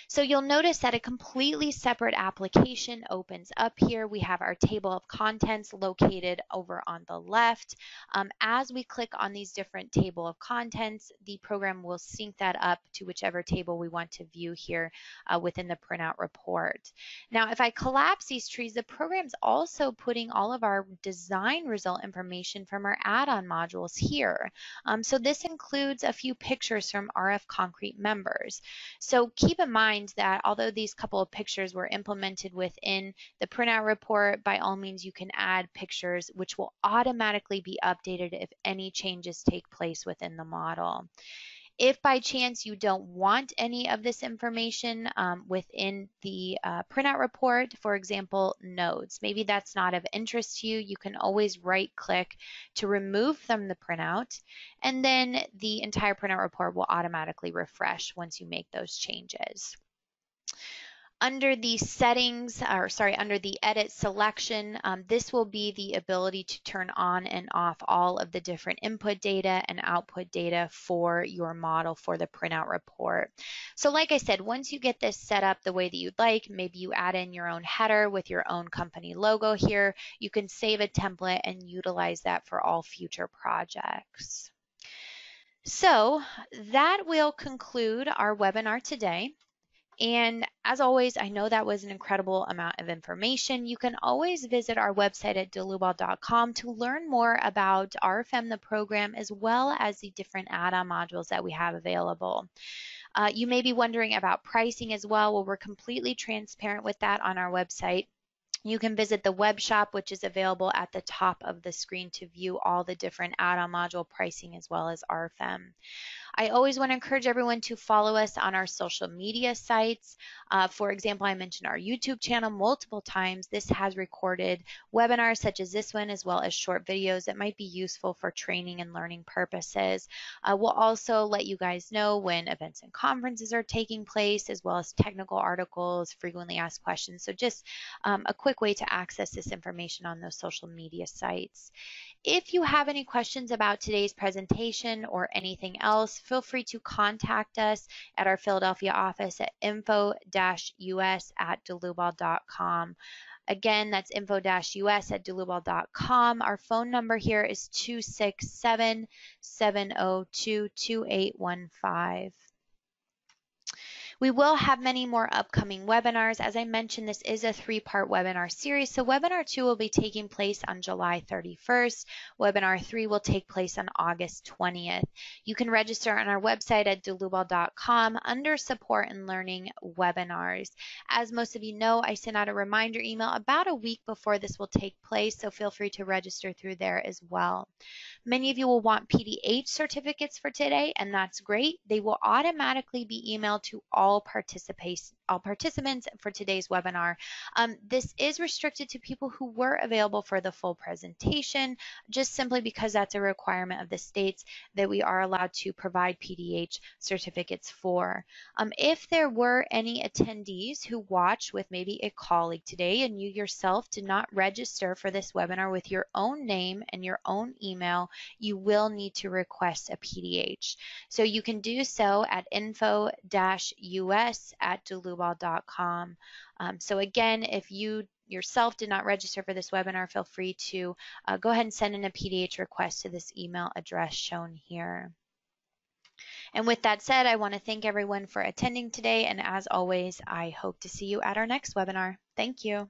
So you'll notice that a completely separate application opens up here. We have our table of contents located over on the left. As we click on these different table of contents, the program will sync that up to whichever table we want to view here within the printout report. Now, if I collapse these trees, the program's also putting all of our design result information from our add-on modules here. So this includes a few pictures from RF concrete members. So keep in mind that although these couple of pictures were implemented within the printout report, by all means you can add pictures which will automatically be updated if any changes take place within the model. If by chance you don't want any of this information within the printout report, for example, nodes, maybe that's not of interest to you, you can always right-click to remove from the printout, and then the entire printout report will automatically refresh once you make those changes. Under the settings, under the edit selection, this will be the ability to turn on and off all of the different input data and output data for your model for the printout report. So like I said, once you get this set up the way that you'd like, maybe you add in your own header with your own company logo here, you can save a template and utilize that for all future projects. So that will conclude our webinar today. And as always, I know that was an incredible amount of information. You can always visit our website at dlubal.com to learn more about RFEM, the program, as well as the different add-on modules that we have available. You may be wondering about pricing as well. Well, we're completely transparent with that on our website. You can visit the web shop, which is available at the top of the screen, to view all the different add-on module pricing as well as RFEM. I always want to encourage everyone to follow us on our social media sites. For example, I mentioned our YouTube channel multiple times. This has recorded webinars such as this one, as well as short videos that might be useful for training and learning purposes. We'll also let you guys know when events and conferences are taking place, as well as technical articles, frequently asked questions. So just a quick way to access this information on those social media sites. If you have any questions about today's presentation or anything else, feel free to contact us at our Philadelphia office at info-us@dlubal.com. Again, that's info-us@dlubal.com. Our phone number here is 267-702-2815. We will have many more upcoming webinars. As I mentioned, this is a 3-part webinar series. So webinar 2 will be taking place on July 31st. Webinar 3 will take place on August 20th. You can register on our website at dlubal.com under Support and Learning Webinars. As most of you know, I send out a reminder email about a week before this will take place, so feel free to register through there as well. Many of you will want PDH certificates for today, and that's great. They will automatically be emailed to all participants for today's webinar. This is restricted to people who were available for the full presentation, just simply because that's a requirement of the states that we are allowed to provide PDH certificates for. If there were any attendees who watched with maybe a colleague today and you yourself did not register for this webinar with your own name and your own email, you will need to request a PDH. So you can do so at info-us@dlubal.com. So again, if you yourself did not register for this webinar, feel free to go ahead and send in a PDH request to this email address shown here. And with that said, I want to thank everyone for attending today, and as always, I hope to see you at our next webinar. Thank you.